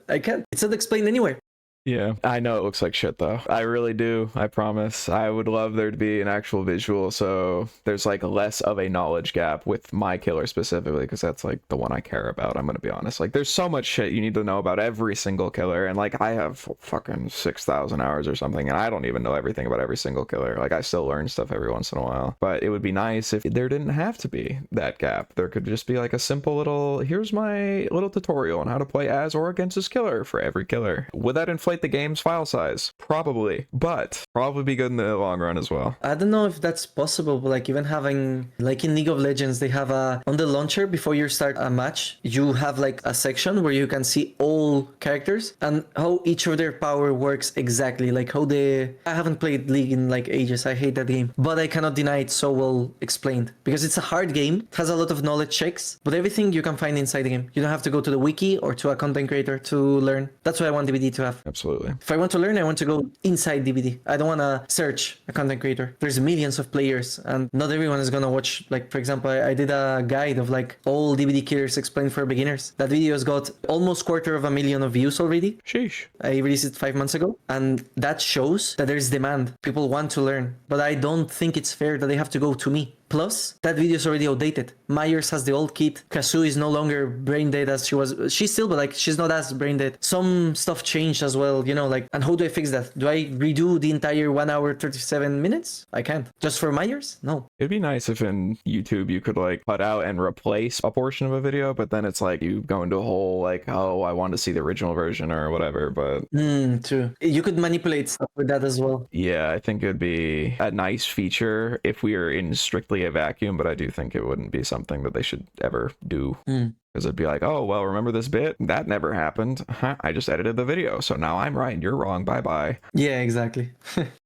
I can't. It's not explained anywhere. Yeah, I know it looks like shit though. I really do. I promise. I would love there to be an actual visual so there's like less of a knowledge gap with my killer specifically, because that's like the one I care about. I'm gonna be honest. Like there's so much shit you need to know about every single killer, and like I have fucking 6,000 hours or something, and I don't even know everything about every single killer. Like I still learn stuff every once in a while, but it would be nice if there didn't have to be that gap. There could just be like a simple little, here's my little tutorial on how to play as or against this killer for every killer. Would that inflate inflate the game's file size? Probably, but probably be good in the long run as well. I don't know if that's possible, but like even having, like in League of Legends, they have on the launcher before you start a match, you have like a section where you can see all characters and how each of their power works exactly. Like how I haven't played League in like ages. I hate that game, but I cannot deny it's so well explained because it's a hard game. It has a lot of knowledge checks, but everything you can find inside the game. You don't have to go to the wiki or to a content creator to learn. That's what I want DbD to have. Absolutely. If I want to learn, I want to go inside DbD. I don't want to search a content creator. There's millions of players and not everyone is going to watch. Like, for example, I did a guide of like all DbD killers explained for beginners. That video has got almost 250,000 views already. Sheesh. I released it 5 months ago and that shows that there's demand. People want to learn, but I don't think it's fair that they have to go to me. Plus, that video is already outdated. Myers has the old kit. Kazoo is no longer brain dead as she was. She's still, but like she's not as brain dead. Some stuff changed as well, you know, like, and how do I fix that? Do I redo the entire 1 hour 37 minutes? I can't. Just for Myers? No. It'd be nice if in YouTube you could like cut out and replace a portion of a video, but then it's like you go into a whole like, oh, I want to see the original version or whatever, but... True. You could manipulate stuff with that as well. Yeah, I think it'd be a nice feature if we are in strictly a vacuum, but I do think it wouldn't be something that they should ever do. Because it'd be like, oh, well, remember this bit? That never happened. I just edited the video, so now I'm right, you're wrong, bye-bye. Yeah, exactly.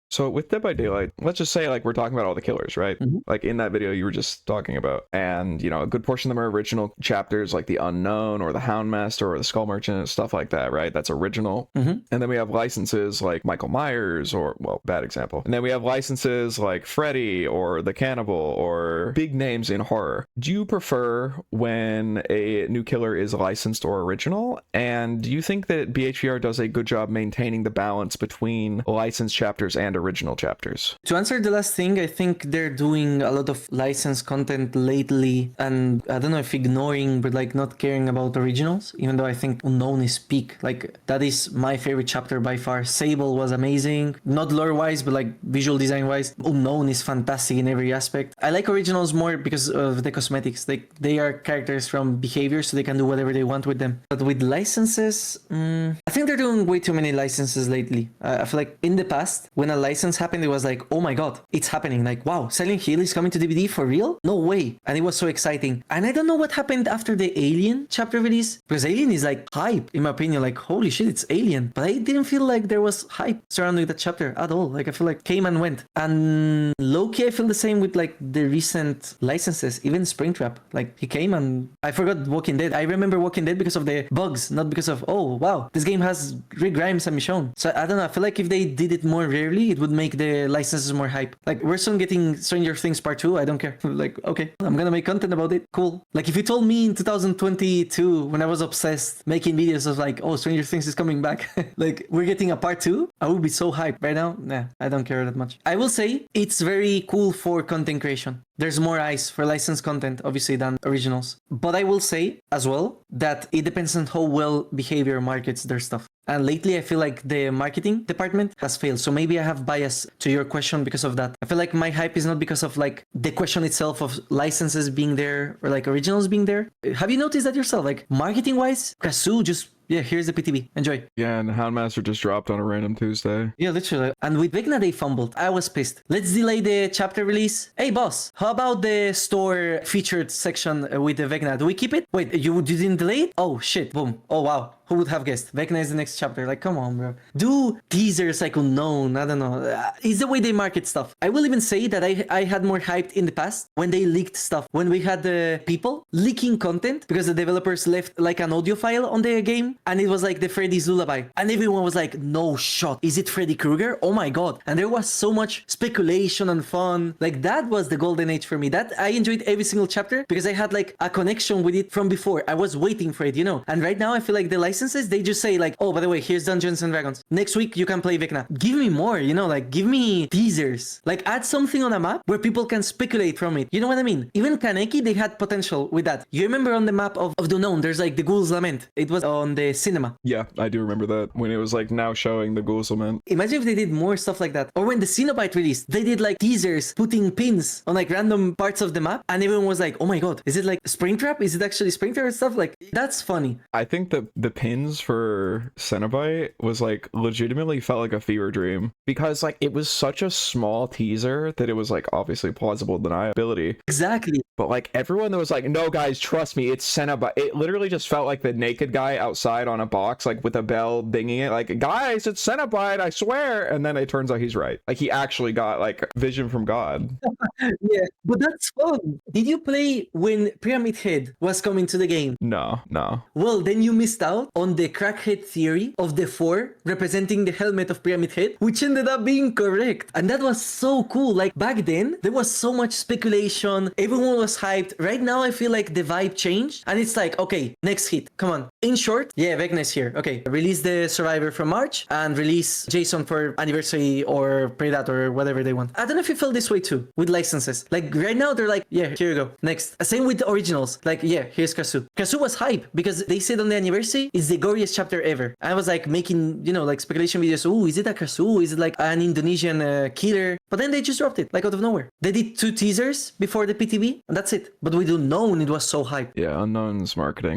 So with Dead by Daylight, let's just say like we're talking about all the killers, right? Like in that video you were just talking about. And, you know, a good portion of them are original chapters like the Unknown or the Houndmaster or the Skull Merchant, stuff like that, right? That's original. And then we have licenses like Michael Myers or, well, bad example. And then we have licenses like Freddy or the Cannibal or big names in horror. Do you prefer when a new killer is licensed or original? And do you think that BHVR does a good job maintaining the balance between licensed chapters and original chapters? To answer the last thing, I think they're doing a lot of licensed content lately, and I don't know if ignoring, but like not caring about originals, even though I think Unknown is peak. Like that is my favorite chapter by far. Sable was amazing, not lore wise, but like visual design wise. Unknown is fantastic in every aspect. I like originals more because of the cosmetics. Like they are characters from behavior, so they can do whatever they want with them. But with licenses, I think they're doing way too many licenses lately. I feel like in the past, when a license happened, it was like, oh my god, it's happening. Like, wow, Silent Hill is coming to DbD for real? No way. And it was so exciting. And I don't know what happened after the Alien chapter release, because Alien is like hype, in my opinion. Like, holy shit, it's Alien. But I didn't feel like there was hype surrounding that chapter at all. Like, I feel like came and went. And low-key, I feel the same with like the recent licenses, even Springtrap. Like, he came and I forgot Walking Dead. I remember Walking Dead because of the bugs, not because of, oh wow, this game has Rick Grimes and Michonne. So I don't know, I feel like if they did it more rarely, it would make the licenses more hype. Like, we're soon getting Stranger Things Part 2, I don't care. Like, okay, I'm gonna make content about it, cool. Like, if you told me in 2022, when I was obsessed making videos of like, oh, Stranger Things is coming back, like, we're getting a Part 2, I would be so hyped. Right now, nah, I don't care that much. I will say, it's very cool for content creation. There's more eyes for licensed content, obviously, than originals. But I will say, as well, that it depends on how well Behavior markets their stuff. And lately, I feel like the marketing department has failed. So maybe I have bias to your question because of that. I feel like my hype is not because of like the question itself of licenses being there or like originals being there. Have you noticed that yourself? Like, marketing-wise, Kazoo just... yeah, here's the PTB. Enjoy. Yeah, and Houndmaster just dropped on a random Tuesday. Yeah, literally. And with Vecna, they fumbled. I was pissed. Let's delay the chapter release. Hey, boss, how about the store featured section with the Vecna? Do we keep it? Wait, you didn't delay it? Oh, shit. Boom. Oh, wow. Who would have guessed? Vecna is the next chapter. Like, come on, bro. Do teasers like Unknown. I don't know. It's the way they market stuff. I will even say that I had more hyped in the past when they leaked stuff. When we had the people leaking content because the developers left like an audio file on the game. And it was like the Freddy's Lullaby. And everyone was like, no shot. Is it Freddy Krueger? Oh my god. And there was so much speculation and fun. Like, that was the golden age for me. That I enjoyed every single chapter because I had like a connection with it from before. I was waiting for it, you know. And right now I feel like the licenses, they just say like, oh, by the way, here's Dungeons and Dragons. Next week you can play Vecna. Give me more, you know, like give me teasers. Like, add something on a map where people can speculate from it. You know what I mean? Even Kaneki, they had potential with that. You remember on the map of the Unknown, there's like the Ghoul's Lament. It was on the the cinema. Yeah, I do remember that when it was like now showing the Guzman. Imagine if they did more stuff like that. Or when the Cenobite released, they did like teasers, putting pins on like random parts of the map, and everyone was like, oh my god, is it like Springtrap? Is it actually Springtrap and stuff? Like, that's funny. I think that the pins for Cenobite was like legitimately felt like a fever dream because like it was such a small teaser that it was like obviously plausible deniability. Exactly. But like everyone that was like, no guys, trust me, it's Cenobite. It literally just felt like the naked guy outside on a box, like with a bell dinging it, like, guys, it's Cenobite, I swear. And then it turns out he's right. Like he actually got like vision from God. Yeah, but that's fun. Did you play when Pyramid Head was coming to the game? No. Well, then you missed out on the crackhead theory of the 4 representing the helmet of Pyramid Head, which ended up being correct. And that was so cool. Like back then, there was so much speculation. Everyone was hyped. Right now, I feel like the vibe changed. And it's like, okay, next hit. Come on. In short, yeah, Vecna's here. Okay, release the Survivor from March and release Jason for Anniversary or Predator or whatever they want. I don't know if you felt this way too with licenses. Like right now, they're like, yeah, here you go. Next. Same with the originals. Like, yeah, here's Kasu. Kasu was hype because they said on the anniversary it's the goriest chapter ever. I was like making, you know, like speculation videos. Oh, is it a Kasu? Is it like an Indonesian killer? But then they just dropped it like out of nowhere. They did 2 teasers before the PTB and that's it. But we don't know when it was so hype. Yeah, Unknown's marketing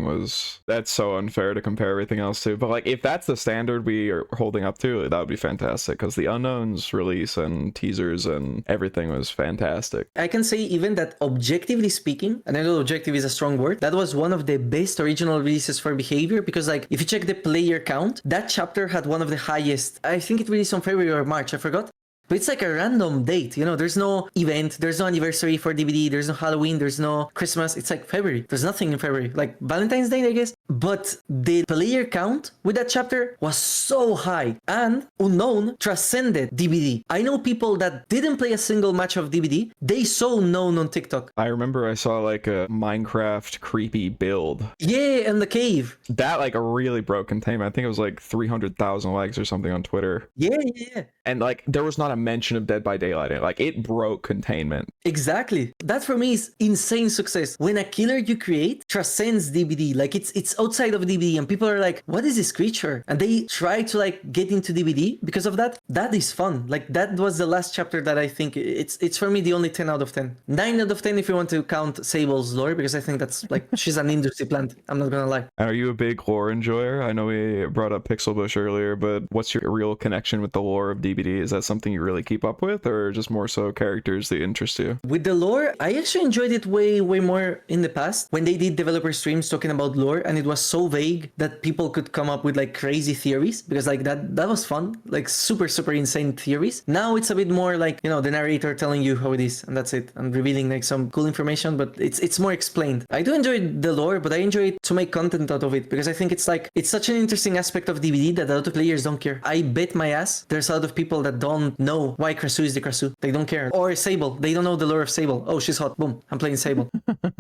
that's so unfair to compare everything else to. But like if that's the standard we are holding up to, that would be fantastic because the Unknown's release and teasers and everything was fantastic. I can say even that objectively speaking, and I know objective is a strong word, that was one of the best original releases for Behavior because like if you check the player count, that chapter had one of the highest. I think it released on February or March, I forgot. But it's like a random date, you know, there's no event, there's no anniversary for DbD, there's no Halloween, there's no Christmas, it's like February. There's nothing in February, like Valentine's Day, I guess. But the player count with that chapter was so high and Unknown transcended DbD. I know people that didn't play a single match of DbD, they saw Unknown on TikTok. I remember I saw like a Minecraft creepy build. Yeah, in the cave. That like a really broke containment. I think it was like 300,000 likes or something on Twitter. Yeah. And like there was not a mention of Dead by Daylight in it. Like it broke containment. Exactly. That for me is insane success. When a killer you create transcends DbD, like it's outside of DbD and people are like, what is this creature? And they try to like get into DbD because of that. That is fun. Like that was the last chapter that I think it's for me the only 10 out of 10. 9 out of 10 if you want to count Sable's lore, because I think that's like she's an industry plant. I'm not gonna lie. Are you a big lore enjoyer? I know we brought up Pixel Bush earlier, but what's your real connection with the lore of DbD? Is that something you really keep up with, or just more so characters that interest you? With the lore, I actually enjoyed it way more in the past when they did developer streams talking about lore, and it was so vague that people could come up with like crazy theories, because like that was fun, like super insane theories. Now it's a bit more like, you know, the narrator telling you how it is and that's it, and revealing like some cool information, but it's more explained. I do enjoy the lore, but I enjoy it to make content out of it, because I think it's like it's such an interesting aspect of DbD that a lot of players don't care. I bet my ass there's a lot of people that don't know why Krasu is the Krasu. They don't care. Or Sable, they don't know the lore of Sable. Oh, she's hot, boom, I'm playing Sable.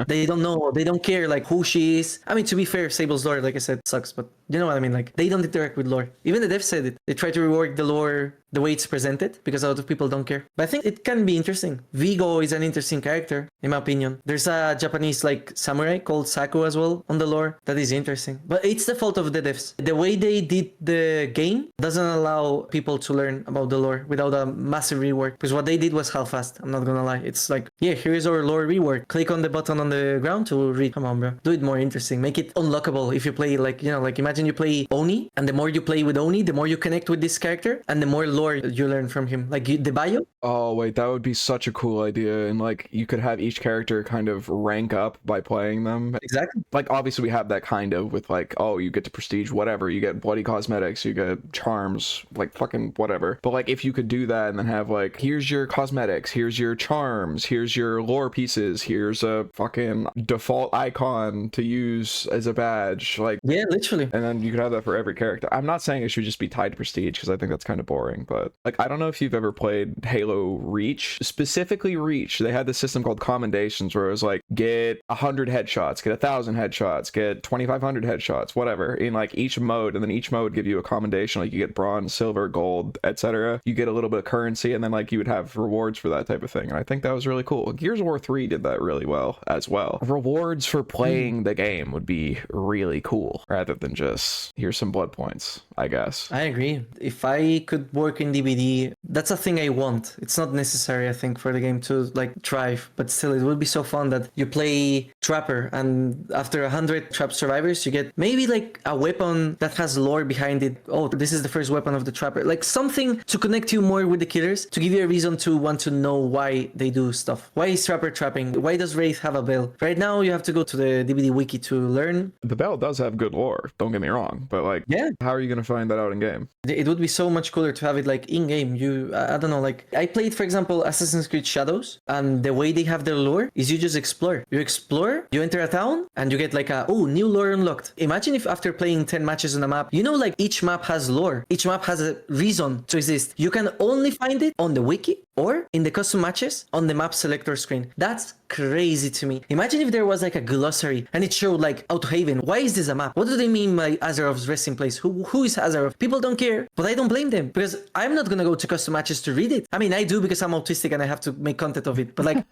They don't care like who she is. I mean, to be fair, Sable's lore, like I said, sucks, but you know what I mean, like they don't interact with lore. Even the devs said it. They try to reward the lore the way it's presented because a lot of people don't care. But I think it can be interesting. Vigo is an interesting character, in my opinion. There's a Japanese like samurai called Saku as well on the lore that is interesting. But it's the fault of the devs. The way they did the game doesn't allow people to learn about the lore without a massive rework. Because what they did was half-assed, I'm not gonna lie. It's like, yeah, here is our lore rework. Click on the button on the ground to read. Come on, bro. Do it more interesting. Make it unlockable if you play like, you know, like imagine you play Oni, and the more you play with Oni, the more you connect with this character, and the more lore you learn from him. Like the bio. Oh wait, that would be such a cool idea. And like you could have each character kind of rank up by playing them. Exactly. Like obviously we have that kind of with like, oh, you get to prestige whatever, you get bloody cosmetics, you get charms, like fucking whatever. But like if you could do that and then have like, here's your cosmetics, here's your charms, here's your lore pieces, here's a fucking default icon to use as a badge, like, yeah, literally. and then you could have that for every character. I'm not saying it should just be tied to prestige because I think that's kind of boring, but like I don't know if you've ever played Halo Reach. Specifically Reach, they had this system called commendations where it was like, get 100 headshots, get 1,000 headshots, get 2,500 headshots, whatever, in like each mode, and then each mode would give you a commendation, like you get bronze, silver, gold, etc. You get a little bit of currency, and then like you would have rewards for that type of thing, and I think that was really cool. Gears of War 3 did that really well as well. Rewards for playing the game would be really cool rather than just bonus. Here's some blood points, I guess. I agree. If I could work in DbD, that's a thing I want. It's not necessary, I think, for the game to like thrive, but still, it would be so fun that you play Trapper, and after 100 trap survivors, you get maybe like a weapon that has lore behind it. Oh, this is the first weapon of the Trapper. Like something to connect you more with the killers, to give you a reason to want to know why they do stuff. Why is Trapper trapping? Why does Wraith have a bell? Right now, you have to go to the DbD wiki to learn. The bell does have good lore, don't get me wrong, but like, Yeah. how are you going to find that out in game? It would be so much cooler to have it like in game. I don't know, like I played, for example, Assassin's Creed Shadows, and the way they have their lore is you just explore. You explore, you enter a town, and you get like new lore unlocked. Imagine if after playing 10 matches on a map, like each map has lore. Each map has a reason to exist. You can only find it on the wiki or in the custom matches on the map selector screen. That's crazy to me. Imagine if there was like a glossary and it showed like Outhaven. Why is this a map? What do they mean by Azeroth's resting place? Who is Azeroth? People don't care, but I don't blame them because I'm not gonna go to custom matches to read it. I mean, I do because I'm autistic and I have to make content of it. But like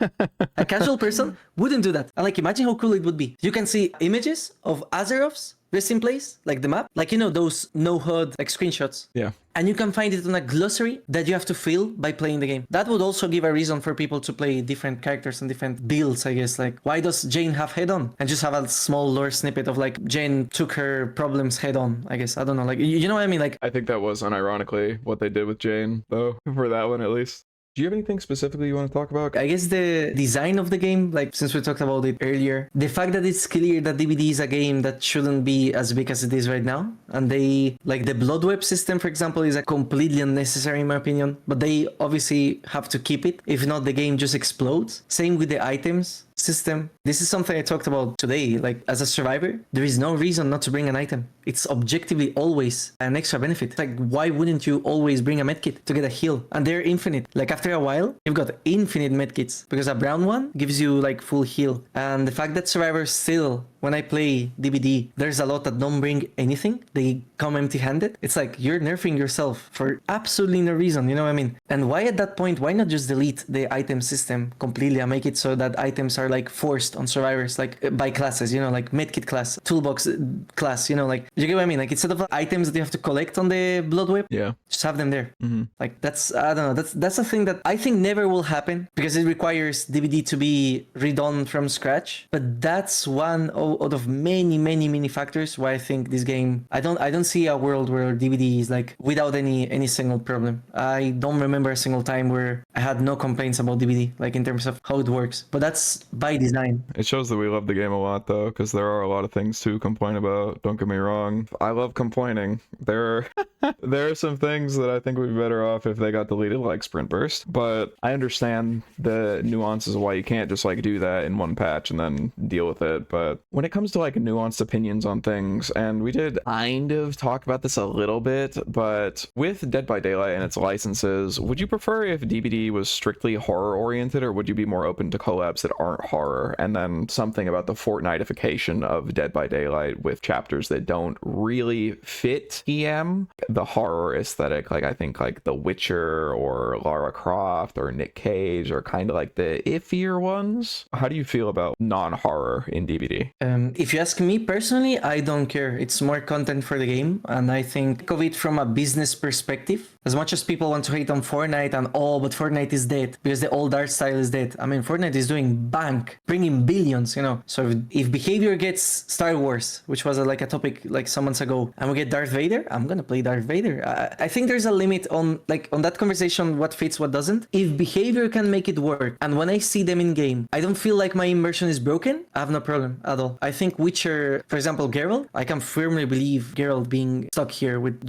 a casual person wouldn't do that. And like, imagine how cool it would be. You can see images of Azeroth's resting place, like the map, like those no HUD like screenshots. Yeah. And you can find it on a glossary that you have to fill by playing the game. That would also give a reason for people to play different characters and different builds, I guess. Like, why does Jane have head on? And just have a small lore snippet of like Jane took her problems head on, I guess. I don't know. Like, you know what I mean? Like, I think that was unironically what they did with Jane, though, for that one at least. Do you have anything specifically you want to talk about? I guess the design of the game, like since we talked about it earlier, the fact that it's clear that DbD is a game that shouldn't be as big as it is right now. And they, like the blood web system, for example, is a completely unnecessary in my opinion, but they obviously have to keep it. If not, the game just explodes. Same with the items system. This is something I talked about today. Like as a survivor, there is no reason not to bring an item. It's objectively always an extra benefit. Like, why wouldn't you always bring a medkit to get a heal? And they're infinite. Like after a while, you've got infinite medkits because a brown one gives you like full heal. And the fact that survivors still, when I play DbD, there's a lot that don't bring anything. They come empty-handed. It's like you're nerfing yourself for absolutely no reason. You know what I mean? And why at that point, why not just delete the item system completely and make it so that items are like forced on survivors, like by classes, like medkit class, toolbox class, like, you get what I mean? Like instead of items that you have to collect on the blood web, yeah, just have them there. Mm-hmm. Like that's, I don't know, that's a thing that I think never will happen because it requires DbD to be redone from scratch. But that's one out of many factors why I think this game, I don't see a world where DbD is like without any single problem. I don't remember a single time where I had no complaints about DbD, like in terms of how it works. But that's by design. It shows that we love the game a lot though, because there are a lot of things to complain about. Don't get me wrong. I love complaining. There are some things that I think would be better off if they got deleted, like Sprint Burst. But I understand the nuances of why you can't just like do that in one patch and then deal with it. But when it comes to like nuanced opinions on things, and we did kind of talk about this a little bit, but with Dead by Daylight and its licenses, would you prefer if DbD was strictly horror oriented, or would you be more open to collabs that aren't horror? And then something about the Fortnite-ification of Dead by Daylight with chapters that don't really fit EM, the horror aesthetic. Like I think like The Witcher or Lara Croft or Nick Cage are kind of like the iffier ones. How do you feel about non-horror in DbD? If you ask me personally, I don't care. It's more content for the game, and I think of it from a business perspective. As much as people want to hate on Fortnite and but Fortnite is dead because the old art style is dead. I mean, Fortnite is doing bank, bringing billions, So if behavior gets Star Wars, which was like a topic like some months ago, and we get Darth Vader, I'm gonna play Darth Vader. I think there's a limit on that conversation, what fits, what doesn't. If behavior can make it work, and when I see them in game, I don't feel like my immersion is broken, I have no problem at all. I think Witcher, for example, Geralt, I can firmly believe Geralt being stuck here with,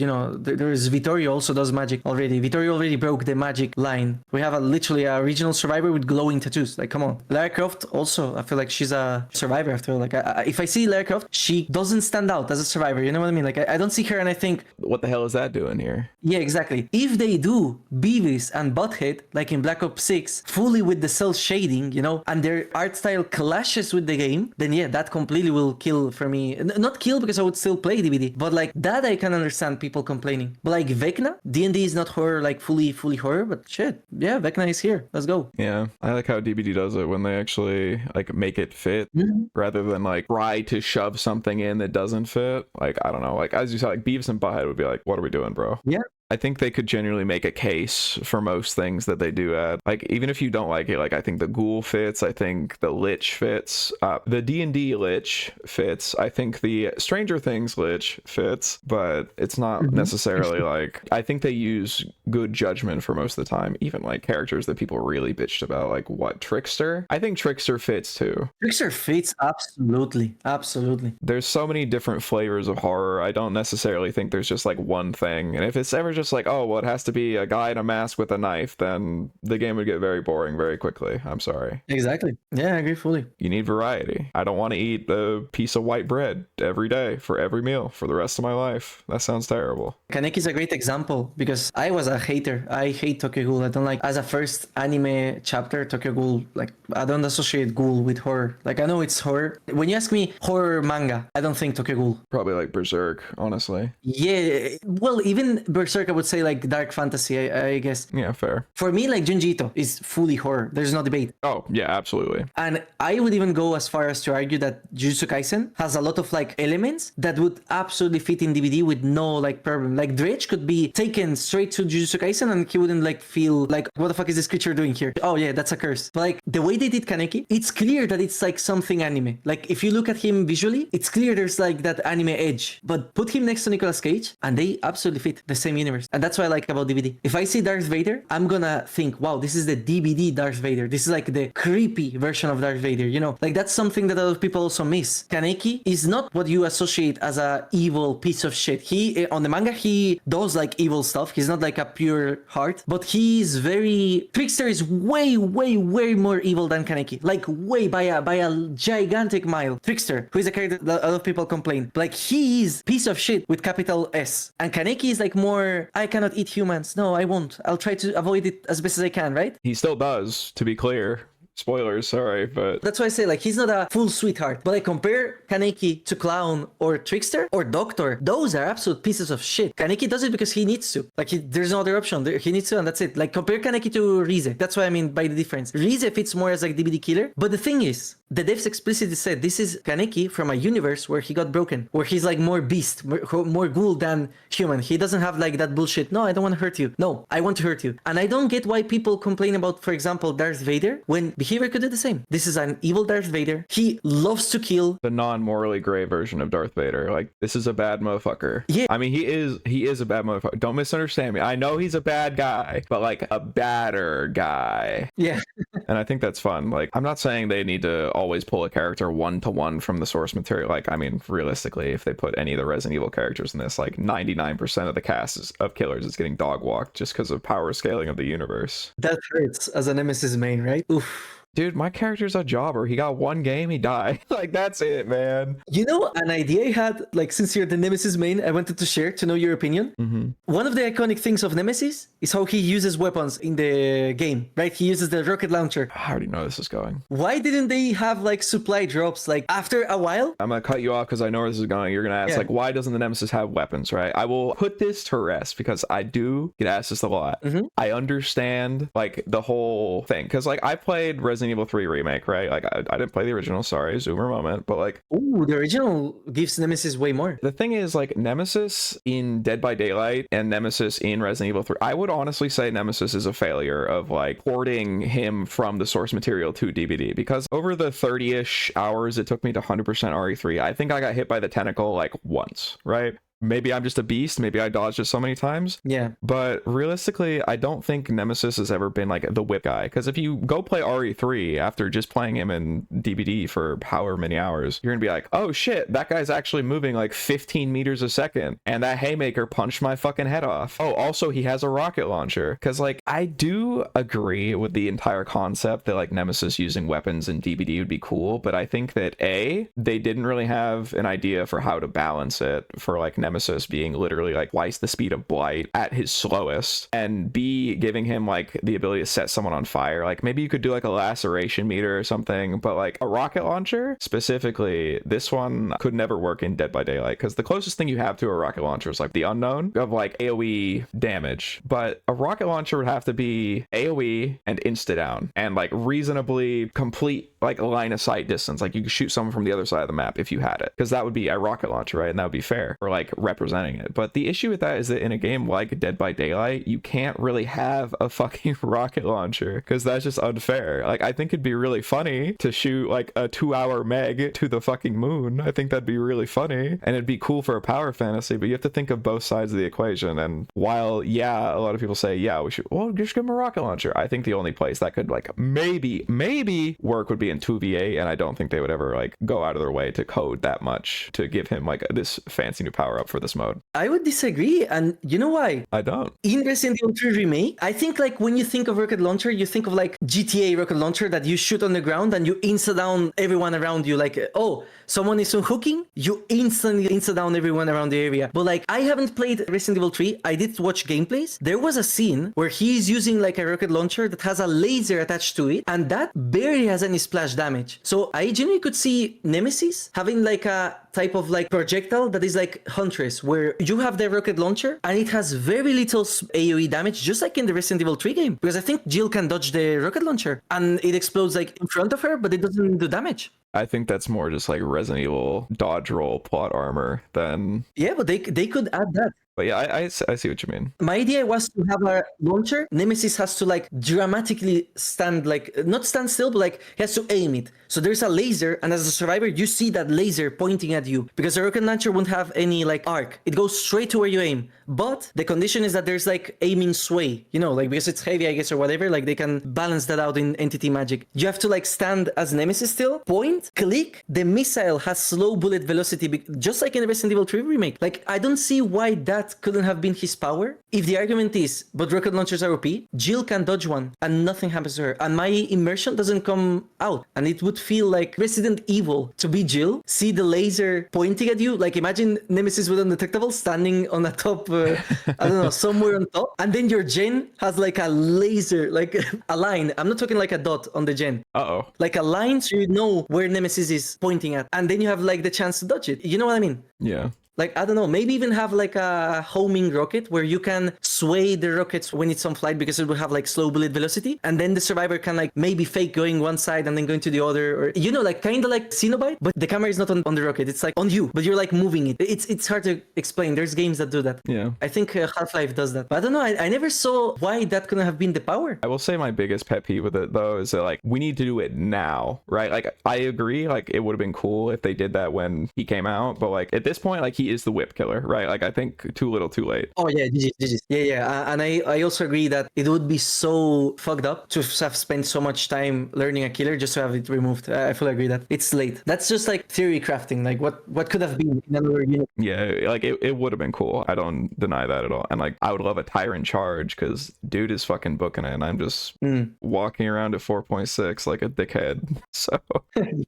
there's Vittorio also does magic already. Vittorio already broke the magic line. We have literally a regional survivor with glowing tattoos. Like, come on. Lara Croft also, I feel like she's a survivor after all. Like, if I see Lara Croft, she doesn't stand out as a survivor. You know what I mean? Like, I don't see her and I think, what the hell hell is that doing here? Yeah, exactly. If they do Beavis and Butthead, like in Black Ops 6, fully with the cell shading, you know, and their art style clashes with the game, then yeah, that completely will kill for me. Not kill because I would still play DbD, but like that I can understand people complaining. But like Vecna, D&D is not horror, like fully horror, but shit, yeah, Vecna is here. Let's go. Yeah, I like how DbD does it when they actually like make it fit rather than like try to shove something in that doesn't fit. Like, I don't know, like as you said, like Beavis and Butthead would be like, what are we doing, bro? Yeah. I think they could genuinely make a case for most things that they do add. Like, even if you don't like it, like, I think the Ghoul fits. I think the Lich fits. The D&D Lich fits. I think the Stranger Things Lich fits. But it's not necessarily like... I think they use good judgment for most of the time. Even, like, characters that people really bitched about. Like, what? Trickster? I think Trickster fits, too. Trickster fits, absolutely. Absolutely. There's so many different flavors of horror. I don't necessarily think there's just, like, one thing. And if it's ever just like, oh, well, it has to be a guy in a mask with a knife, then the game would get very boring very quickly. I'm sorry. Exactly. Yeah, I agree fully. You need variety. I don't want to eat a piece of white bread every day for every meal for the rest of my life. That sounds terrible. Kaneki is a great example because I was a hater. I hate Tokyo Ghoul. I don't like, as a first anime chapter, Tokyo Ghoul, like, I don't associate Ghoul with horror. Like, I know it's horror. When you ask me horror manga, I don't think Tokyo Ghoul. Probably like Berserk, honestly. Yeah, well, even Berserk, I would say like dark fantasy, I guess. Yeah, fair. For me, like Junji Ito is fully horror. There's no debate. Oh, yeah, absolutely. And I would even go as far as to argue that Jujutsu Kaisen has a lot of like elements that would absolutely fit in DbD with no like problem. Like Dredge could be taken straight to Jujutsu Kaisen and he wouldn't like feel like, what the fuck is this creature doing here? Oh yeah, that's a curse. But like the way they did Kaneki, it's clear that it's like something anime. Like if you look at him visually, it's clear there's like that anime edge. But put him next to Nicolas Cage and they absolutely fit the same universe. And that's what I like about DbD. If I see Darth Vader, I'm gonna think, wow, this is the DbD Darth Vader. This is like the creepy version of Darth Vader, you know? Like that's something that a lot of people also miss. Kaneki is not what you associate as a evil piece of shit. He, on the manga, he does like evil stuff. He's not like a pure heart, but he's very... Trickster is way more evil than Kaneki. Like way by a gigantic mile. Trickster, who is a character that a lot of people complain. Like he is piece of shit with capital S. And Kaneki is like more, I cannot eat humans. No, I won't. I'll try to avoid it as best as I can, right? He still does, to be clear. Spoilers, sorry, but... That's why I say, like, he's not a full sweetheart. But I compare Kaneki to Clown or Trickster or Doctor. Those are absolute pieces of shit. Kaneki does it because he needs to. Like, there's no other option. He needs to, and that's it. Like, compare Kaneki to Rize. That's what I mean by the difference. Rize fits more as, like, DbD killer. But the thing is, the devs explicitly said this is Kaneki from a universe where he got broken. Where he's, like, more beast, more ghoul than human. He doesn't have, like, that bullshit. No, I don't want to hurt you. No, I want to hurt you. And I don't get why people complain about, for example, Darth Vader when behavior could do the same. This is an evil Darth Vader. He loves to kill. The non-morally gray version of Darth Vader. Like, this is a bad motherfucker. Yeah. I mean, he is a bad motherfucker. Don't misunderstand me. I know he's a bad guy, but like a badder guy. Yeah. And I think that's fun. Like, I'm not saying they need to always pull a character one-to-one from the source material. Like, I mean, realistically, if they put any of the Resident Evil characters in this, like 99% of the cast of killers is getting dog walked just because of power scaling of the universe. That hurts as a Nemesis main, right? Oof. Dude, my character's a jobber. He got one game, he died. Like, that's it, man. You know, an idea I had, like, since you're the Nemesis main, I wanted to share to know your opinion. One of the iconic things of Nemesis is how he uses weapons in the game, right? He uses the rocket launcher. I already know this is going. Why didn't they have, like, supply drops, like, after a while? I'm gonna cut you off because I know where this is going. You're gonna ask, like, why doesn't the Nemesis have weapons, right? I will put this to rest because I do get asked this a lot. I understand, like, the whole thing. Because, like, I played Resident Evil 3 Remake, right? Like, I didn't play the original, sorry, zoomer moment, but, like... Ooh, the original gives Nemesis way more. The thing is, like, Nemesis in Dead by Daylight and Nemesis in Resident Evil 3, I would honestly say Nemesis is a failure of, like, porting him from the source material to DbD, because over the 30-ish hours it took me to 100% RE3, I think I got hit by the tentacle, like, once, right? Maybe I'm just a beast. Maybe I dodged it so many times. Yeah. But realistically, I don't think Nemesis has ever been like the whip guy. Because if you go play RE3 after just playing him in DbD for however many hours, you're going to be like, oh shit, that guy's actually moving like 15 meters a second. And that haymaker punched my fucking head off. Oh, also he has a rocket launcher. Because like, I do agree with the entire concept that like Nemesis using weapons in DbD would be cool. But I think that they didn't really have an idea for how to balance it for like Nemesis being literally like twice the speed of Blight at his slowest, and B, giving him like the ability to set someone on fire. Like maybe you could do like a laceration meter or something, but like a rocket launcher specifically, this one could never work in Dead by Daylight, because the closest thing you have to a rocket launcher is like the unknown of like AoE damage, but a rocket launcher would have to be AoE and insta down and like reasonably complete like line of sight distance. Like you could shoot someone from the other side of the map if you had it, because that would be a rocket launcher, right? And that would be fair for like representing it. But the issue with that is that in a game like Dead by Daylight, you can't really have a fucking rocket launcher, because that's just unfair. Like I think it'd be really funny to shoot like a 2-hour meg to the fucking moon. I think that'd be really funny and it'd be cool for a power fantasy, but you have to think of both sides of the equation. And while yeah, a lot of people say yeah, we should, well, just give him a rocket launcher, I think the only place that could like maybe work would be in 2v8, and I don't think they would ever like go out of their way to code that much to give him like this fancy new power up for this mode. I would disagree, and you know why? I don't. In Resident Evil 3 Remake, I think like when you think of rocket launcher, you think of like GTA rocket launcher that you shoot on the ground and you insta down everyone around you. Like, oh, someone is unhooking, you instantly insta down everyone around the area. But like, I haven't played Resident Evil 3. I did watch gameplays. There was a scene where he's using like a rocket launcher that has a laser attached to it, and that barely has any splash damage. So I genuinely could see Nemesis having like a type of like projectile that is like Huntress, where you have the rocket launcher and it has very little AoE damage, just like in the Resident Evil 3 game, because I think Jill can dodge the rocket launcher and it explodes like in front of her, but it doesn't do damage. I think that's more just like Resident Evil dodge roll plot armor than... Yeah, but they could add that. But yeah, I see what you mean. My idea was to have a launcher. Nemesis has to like dramatically stand, like not stand still, but like he has to aim it. So there's a laser, and as a survivor, you see that laser pointing at you, because a rocket launcher won't have any like arc. It goes straight to where you aim. But the condition is that there's like aiming sway, you know, like because it's heavy, I guess, or whatever, like they can balance that out in Entity Magic. You have to like stand as Nemesis still, point, click. The missile has slow bullet velocity, just like in Resident Evil 3 Remake. Like, I don't see why that couldn't have been his power. If the argument is, but rocket launchers are OP, Jill can dodge one and nothing happens to her. And my immersion doesn't come out. And it would feel like Resident Evil to be Jill, see the laser pointing at you. Like, imagine Nemesis with Undetectable standing on the top, I don't know, somewhere on top. And then your gen has like a laser, like a line. I'm not talking like a dot on the gen. Uh-oh. Like a line so you know where Nemesis is pointing at. And then you have like the chance to dodge it. You know what I mean? Yeah. Like, I don't know, maybe even have like a homing rocket where you can sway the rockets when it's on flight because it will have like slow bullet velocity. And then the survivor can like maybe fake going one side and then going to the other. Or, you know, like kind of like Xenobite, but the camera is not on the rocket. It's like on you, but you're like moving it. It's hard to explain. There's games that do that. Yeah. I think Half-Life does that. But I don't know. I never saw why that couldn't have been the power. I will say my biggest pet peeve with it, though, is that like we need to do it now, right? Like I agree, like it would have been cool if they did that when he came out. But like at this point, like he is the whip killer. Right, like I think too little too late. Oh yeah, GG's. Yeah. And I also agree that it would be so fucked up to have spent so much time learning a killer just to have it removed. I fully agree that it's late. That's just like theory crafting, like what could have been in another unit. Yeah, like it would have been cool. I don't deny that at all. And like I would love a Tyrant charge, because dude is fucking booking it and I'm just walking around at 4.6 like a dickhead. So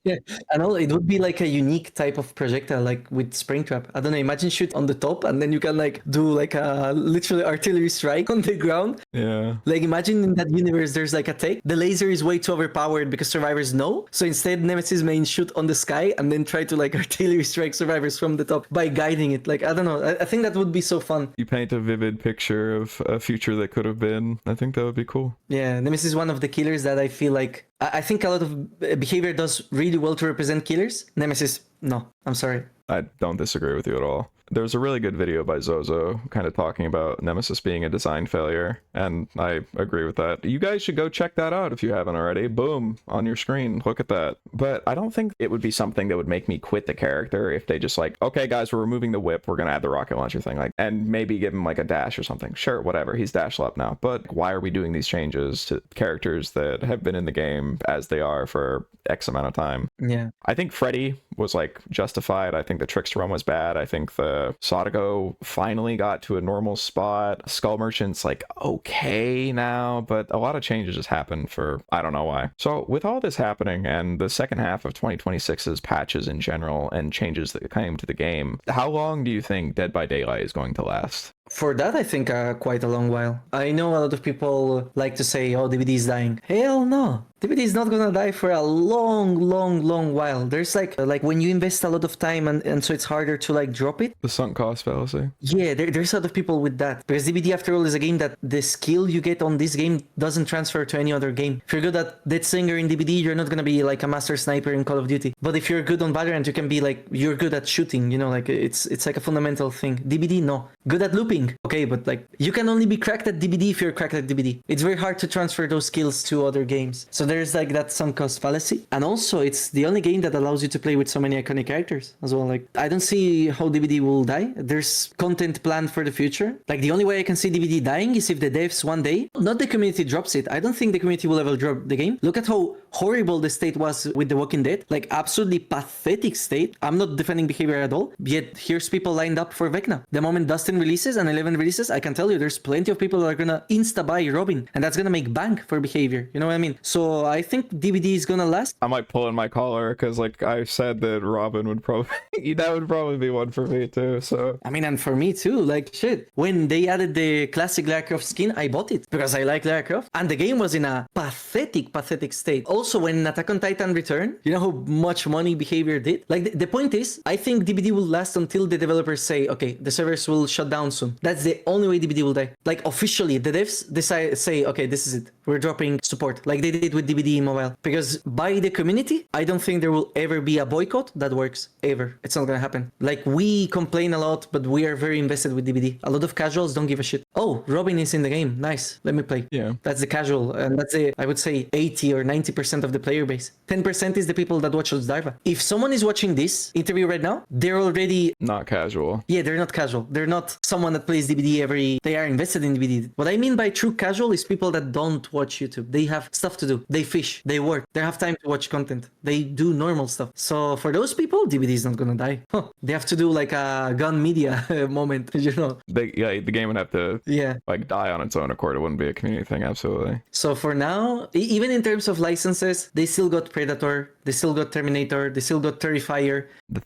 yeah, and all, it would be like a unique type of projectile, like with Springtrap. I don't know, imagine shoot on the top and then you can like do like a literally artillery strike on the ground. Yeah, like imagine in that universe there's like a take, the laser is way too overpowered because survivors know, so instead Nemesis main shoot on the sky and then try to like artillery strike survivors from the top by guiding it. Like I don't know, I think that would be so fun. You paint a vivid picture of a future that could have been. I think that would be cool. Yeah, Nemesis is one of the killers that I feel like I think a lot of behavior does really well to represent killers. Nemesis, no, I'm sorry. I don't disagree with you at all. There's a really good video by Zozo kind of talking about Nemesis being a design failure, and I agree with that. You guys should go check that out if you haven't already. Boom, on your screen, look at that. But I don't think it would be something that would make me quit the character if they just like, okay guys, we're removing the whip, we're gonna add the rocket launcher thing, like, and maybe give him like a dash or something. Sure, whatever, he's dash up now. But why are we doing these changes to characters that have been in the game as they are for X amount of time? Yeah. I think Freddy was like justified. I think the Trickster run was bad. I think the Sadako finally got to a normal spot. Skull Merchant's like okay now, but a lot of changes just happened for I don't know why. So with all this happening and the second half of 2026's patches in general and changes that came to the game, how long do you think Dead by Daylight is going to last? For that, I think quite a long while. I know a lot of people like to say, oh, DbD is dying. Hell no. DbD is not gonna die for a long while. There's like when you invest a lot of time and so it's harder to like drop it. The sunk cost fallacy. Yeah, there's a lot of people with that. Because DbD, after all, is a game that the skill you get on this game doesn't transfer to any other game. If you're good at Dead Singer in DbD, you're not gonna be like a master sniper in Call of Duty. But if you're good on Valorant, you can be like, you're good at shooting, you know, like it's like a fundamental thing. DbD, no. Good at looping. Okay, but like you can only be cracked at DbD if you're cracked at DbD. It's very hard to transfer those skills to other games. So there's like that sunk cost fallacy. And also it's the only game that allows you to play with so many iconic characters as well. Like I don't see how DbD will die. There's content planned for the future. Like the only way I can see DbD dying is if the devs one day, not the community drops it. I don't think the community will ever drop the game. Look at how horrible the state was with The Walking Dead. Like absolutely pathetic state. I'm not defending behavior at all. Yet here's people lined up for Vecna. The moment Dustin releases and 11 releases, I can tell you there's plenty of people that are gonna insta-buy Robin, and that's gonna make bank for behavior. You know what I mean? So I think DbD is gonna last. I might pull in my collar because like I said that Robin would probably that would probably be one for me too. So I mean, and for me too, like shit. When they added the classic Lara Croft skin, I bought it because I like Lara Croft, and the game was in a pathetic state. Also, when Attack on Titan returned, you know how much money behavior did? Like the point is, I think DbD will last until the developers say, okay, the servers will shut down soon. That's the only way DbD will die. Like officially, the devs say, okay, this is it. We're dropping support, like they did with DbD Mobile. Because by the community, I don't think there will ever be a boycott that works ever. It's not gonna happen. Like we complain a lot, but we are very invested with DbD. A lot of casuals don't give a shit. Oh, Robin is in the game. Nice. Let me play. yeah, That's the casual, and that's I would say 80 or 90% of the player base. 10% is the people that watch Darva. If someone is watching this interview right now, they're already not casual. yeah, they're not casual. They're not someone that plays DbD they are invested in DbD. What I mean by true casual is people that don't watch YouTube. They have stuff to do. They fish. They work. They have time to watch content. They do normal stuff. So for those people, DbD is not gonna die. Huh. They have to do like a gun media moment, you know. The game would have to like die on its own accord. It wouldn't be a community thing. Absolutely. So for now, even in terms of licenses, they still got Predator, they still got Terminator, they still got Terrifier. The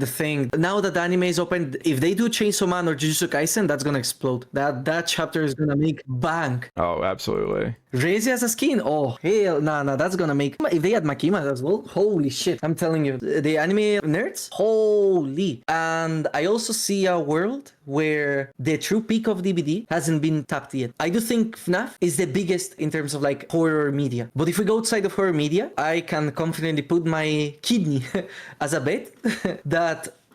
Thing. Now that the anime is open, if they do Chainsaw Man or Jujutsu Kaisen, that's gonna explode. That chapter is gonna make bank. Oh, absolutely. Rezi as a skin? Oh, hell, nah, that's gonna make... If they had Makima as well, holy shit. I'm telling you, the anime nerds, holy. And I also see a world where the true peak of DbD hasn't been tapped yet. I do think FNAF is the biggest in terms of like horror media. But if we go outside of horror media, I can confidently put my kidney as a bet that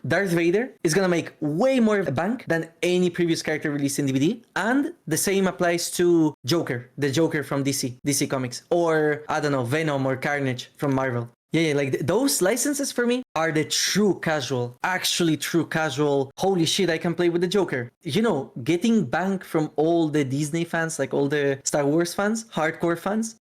Darth Vader is gonna make way more bank than any previous character released in DbD, and the same applies to Joker, the Joker from DC Comics, or I don't know, Venom or Carnage from Marvel. Yeah, like those licenses for me are the true casual, actually true casual. Holy shit, I can play with the Joker. You know, getting bank from all the Disney fans, like all the Star Wars fans, hardcore fans.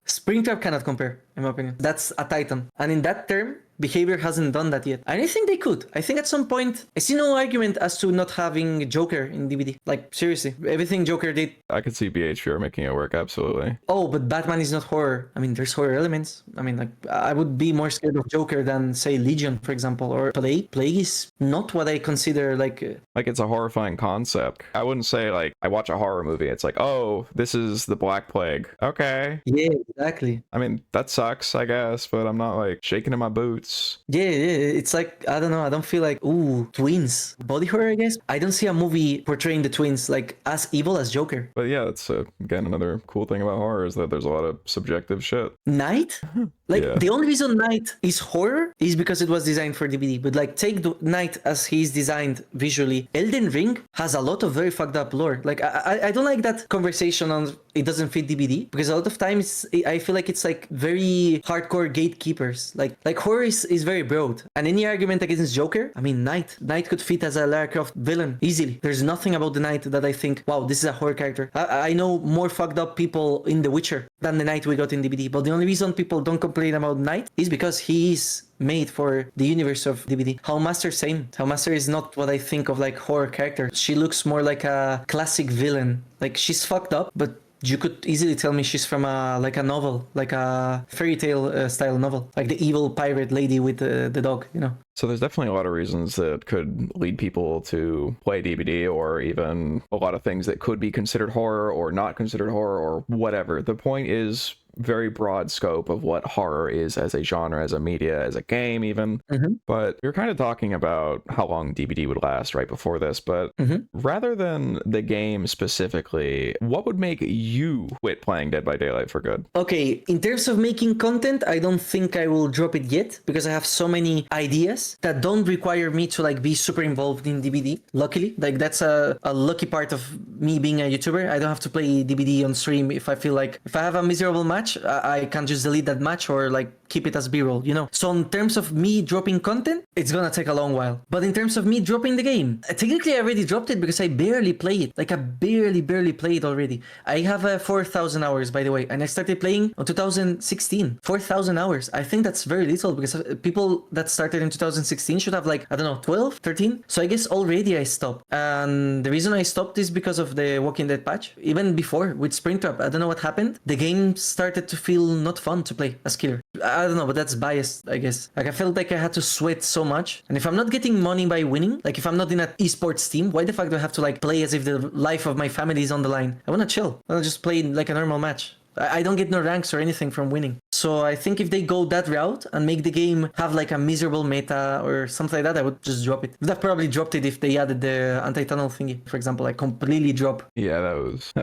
Springtrap cannot compare, in my opinion. That's a titan. And in that term, behavior hasn't done that yet. And I think they could. I think at some point, I see no argument as to not having Joker in DbD. Like, seriously, everything Joker did. I could see BHVR making it work, absolutely. Oh, but Batman is not horror. I mean, there's horror elements. I mean, like, I would be more scared of Joker than, say, Legion, for example, or Plague. Plague is not what I consider, like... Like, it's a horrifying concept. I wouldn't say, like, I watch a horror movie, it's like, oh, this is the Black Plague. Okay. Yeah, exactly. I mean, that sucks, I guess, but I'm not, like, shaking in my boots. Yeah, it's like, I don't know, I don't feel like, ooh, twins. Body horror, I guess? I don't see a movie portraying the twins, like, as evil as Joker. But yeah, that's, again, another cool thing about horror is that there's a lot of subjective shit. Night? Like, Yeah. the only reason Night is horror is because it was designed for DbD. But, like, take the Night as he's designed visually. Elden Ring has a lot of very fucked up lore. Like, I don't like that conversation on it doesn't fit DbD, because a lot of times I feel like it's, like, very hardcore gatekeepers. Like horror is very broad. And any argument against Joker, I mean, Knight could fit as a Lara Croft villain easily. There's nothing about the Knight that I think, wow, this is a horror character. I know more fucked up people in The Witcher than the Knight we got in DbD. But the only reason people don't complain about Knight is because he is made for the universe of DbD. Hellmaster, same. Hellmaster is not what I think of like horror character. She looks more like a classic villain. Like, she's fucked up, but you could easily tell me she's from a novel, like a fairy tale style novel, like the evil pirate lady with the dog, you know. So there's definitely a lot of reasons that could lead people to play DbD, or even a lot of things that could be considered horror or not considered horror or whatever. The point is very broad scope of what horror is as a genre, as a media, as a game even. But you're kind of talking about how long DbD would last right before this, but rather than the game specifically, what would make you quit playing Dead by Daylight for good? Okay, in terms of making content, I don't think I will drop it yet because I have so many ideas that don't require me to like be super involved in DbD. Luckily, like that's a lucky part of me being a YouTuber. I don't have to play DbD on stream if I feel like, if I have a miserable match, I can just delete that match or like keep it as b-roll, you know. So in terms of me dropping content, it's gonna take a long while. But in terms of me dropping the game, technically I already dropped it because I barely play it. Like I barely play it already. I have 4,000 hours, by the way, and I started playing in 2016. 4,000 hours. I think that's very little because people that started in 2016 should have like, I don't know, 12, 13. So I guess already I stopped. And the reason I stopped is because of the Walking Dead patch. Even before with Springtrap, I don't know what happened. The game started to feel not fun to play as killer. I don't know, but that's biased, I guess. Like I felt like I had to sweat so much. And if I'm not getting money by winning, like if I'm not in an esports team, why the fuck do I have to like play as if the life of my family is on the line? I wanna chill. I wanna just play like a normal match. I don't get no ranks or anything from winning. So I think if they go that route and make the game have like a miserable meta or something like that, I would just drop it. Would have probably dropped it if they added the anti-tunnel thingy, for example. I completely drop. Yeah, that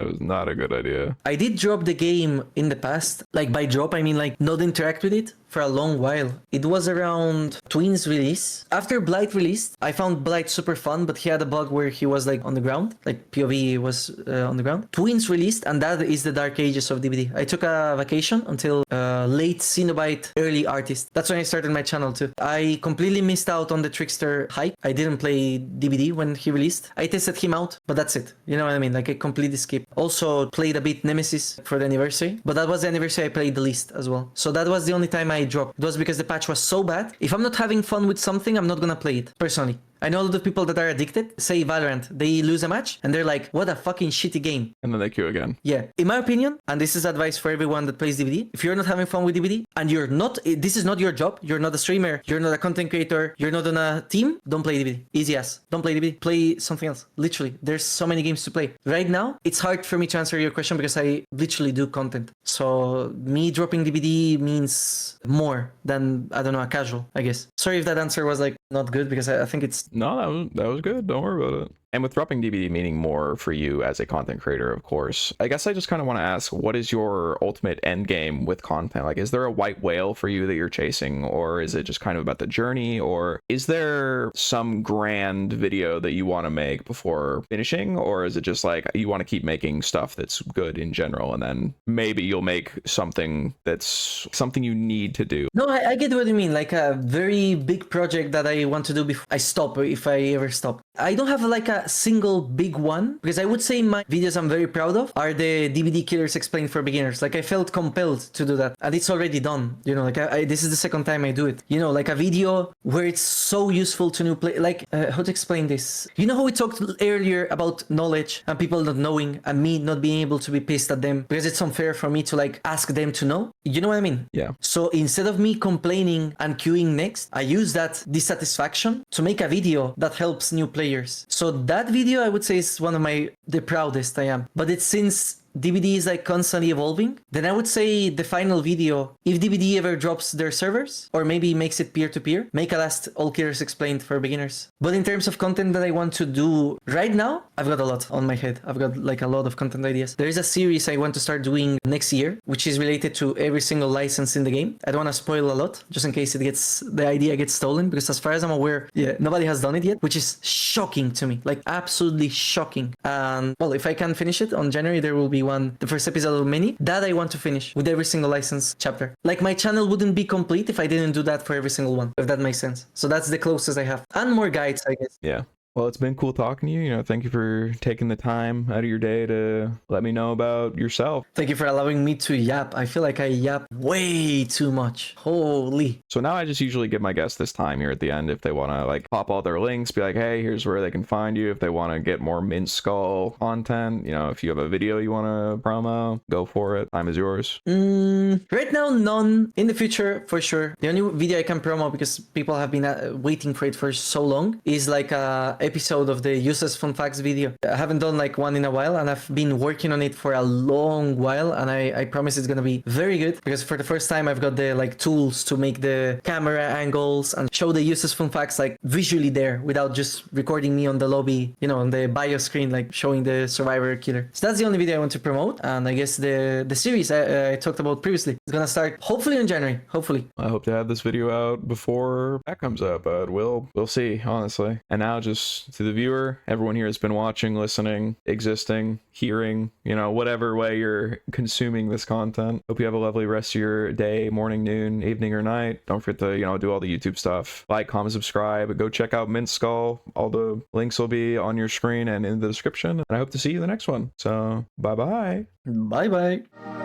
was not a good idea. I did drop the game in the past. Like by drop, I mean like not interact with it for a long while. It was around Twins release. After Blight released, I found Blight super fun, but he had a bug where he was like on the ground, like POV was on the ground. Twins released, and that is the dark ages of DbD. I took a vacation until late Cenobite early artist. That's when I started my channel too. I completely missed out on the Trickster hype. I didn't play DbD when he released. I tested him out, but that's it. You know what I mean? Like I completely skipped. Also played a bit Nemesis for the anniversary, but that was the anniversary I played the least as well. So that was the only time I dropped. It was because the patch was so bad. If I'm not having fun with something, I'm not gonna play it, personally. I know a lot of people that are addicted, say Valorant, they lose a match and they're like, what a fucking shitty game. And then they queue again. Yeah. In my opinion, and this is advice for everyone that plays DbD, if you're not having fun with DbD and you're not, this is not your job, you're not a streamer, you're not a content creator, you're not on a team, don't play DbD. Easy ass. Don't play DbD. Play something else. Literally. There's so many games to play. Right now, it's hard for me to answer your question because I literally do content. So me dropping DbD means more than, I don't know, a casual, I guess. Sorry if that answer was like not good because I think it's... No, that was good. Don't worry about it. And with dropping DbD meaning more for you as a content creator, of course, I guess I just kind of want to ask, what is your ultimate end game with content? Like, is there a white whale for you that you're chasing, or is it just kind of about the journey, or is there some grand video that you want to make before finishing, or is it just like you want to keep making stuff that's good in general, and then maybe you'll make something that's something you need to do? No, I get what you mean, like a very big project that I want to do before I stop, if I ever stop. I don't have like a single big one, because I would say my videos I'm very proud of are the DbD Killers Explained for Beginners. Like I felt compelled to do that, and it's already done, you know. Like this is the second time I do it, you know, like a video where it's so useful to new play, like how to explain this, you know, how we talked earlier about knowledge and people not knowing and me not being able to be pissed at them because it's unfair for me to like ask them to know, you know what I mean? Yeah. So instead of me complaining and queuing next, I use that dissatisfaction to make a video that helps new players. So that video I would say is one of the proudest I am. But it's since DbD is like constantly evolving, then I would say the final video, if DbD ever drops their servers or maybe makes it peer-to-peer, make a last All Killers Explained for Beginners. But in terms of content that I want to do right now, I've got a lot on my head. I've got like a lot of content ideas. There is a series I want to start doing next year, which is related to every single license in the game. I don't want to spoil a lot, just in case the idea gets stolen, because as far as I'm aware, yeah, nobody has done it yet, which is shocking to me, like absolutely shocking. And well, if I can finish it on January, there will be really want the first episode of Mini, that I want to finish with every single license chapter. Like my channel wouldn't be complete if I didn't do that for every single one, if that makes sense. So that's the closest I have. And more guides, I guess. Yeah. Well, it's been cool talking to you. You know, thank you for taking the time out of your day to let me know about yourself. Thank you for allowing me to yap. I feel like I yap way too much. Holy. So now I just usually give my guests this time here at the end if they want to like pop all their links, be like, hey, here's where they can find you. If they want to get more Mintskull content, you know, if you have a video you want to promo, go for it. Time is yours. Right now, none. In the future, for sure. The only video I can promo, because people have been waiting for it for so long, is like a episode of the useless fun facts video. I haven't done like one in a while, and I've been working on it for a long while, and I promise it's gonna be very good, because for the first time I've got the like tools to make the camera angles and show the useless fun facts like visually there without just recording me on the lobby, you know, on the bio screen, like showing the survivor killer. So that's the only video I want to promote, and I guess the series I talked about previously is gonna start hopefully in January. Hopefully. I hope to have this video out before that comes up, but we'll see, honestly. And now just to the viewer, everyone here has been watching, listening, existing, hearing, you know, whatever way you're consuming this content. Hope you have a lovely rest of your day, morning, noon, evening, or night. Don't forget to, you know, do all the YouTube stuff. Like, comment, subscribe. Go check out Mintskull. All the links will be on your screen and in the description. And I hope to see you in the next one. So, bye-bye. Bye-bye.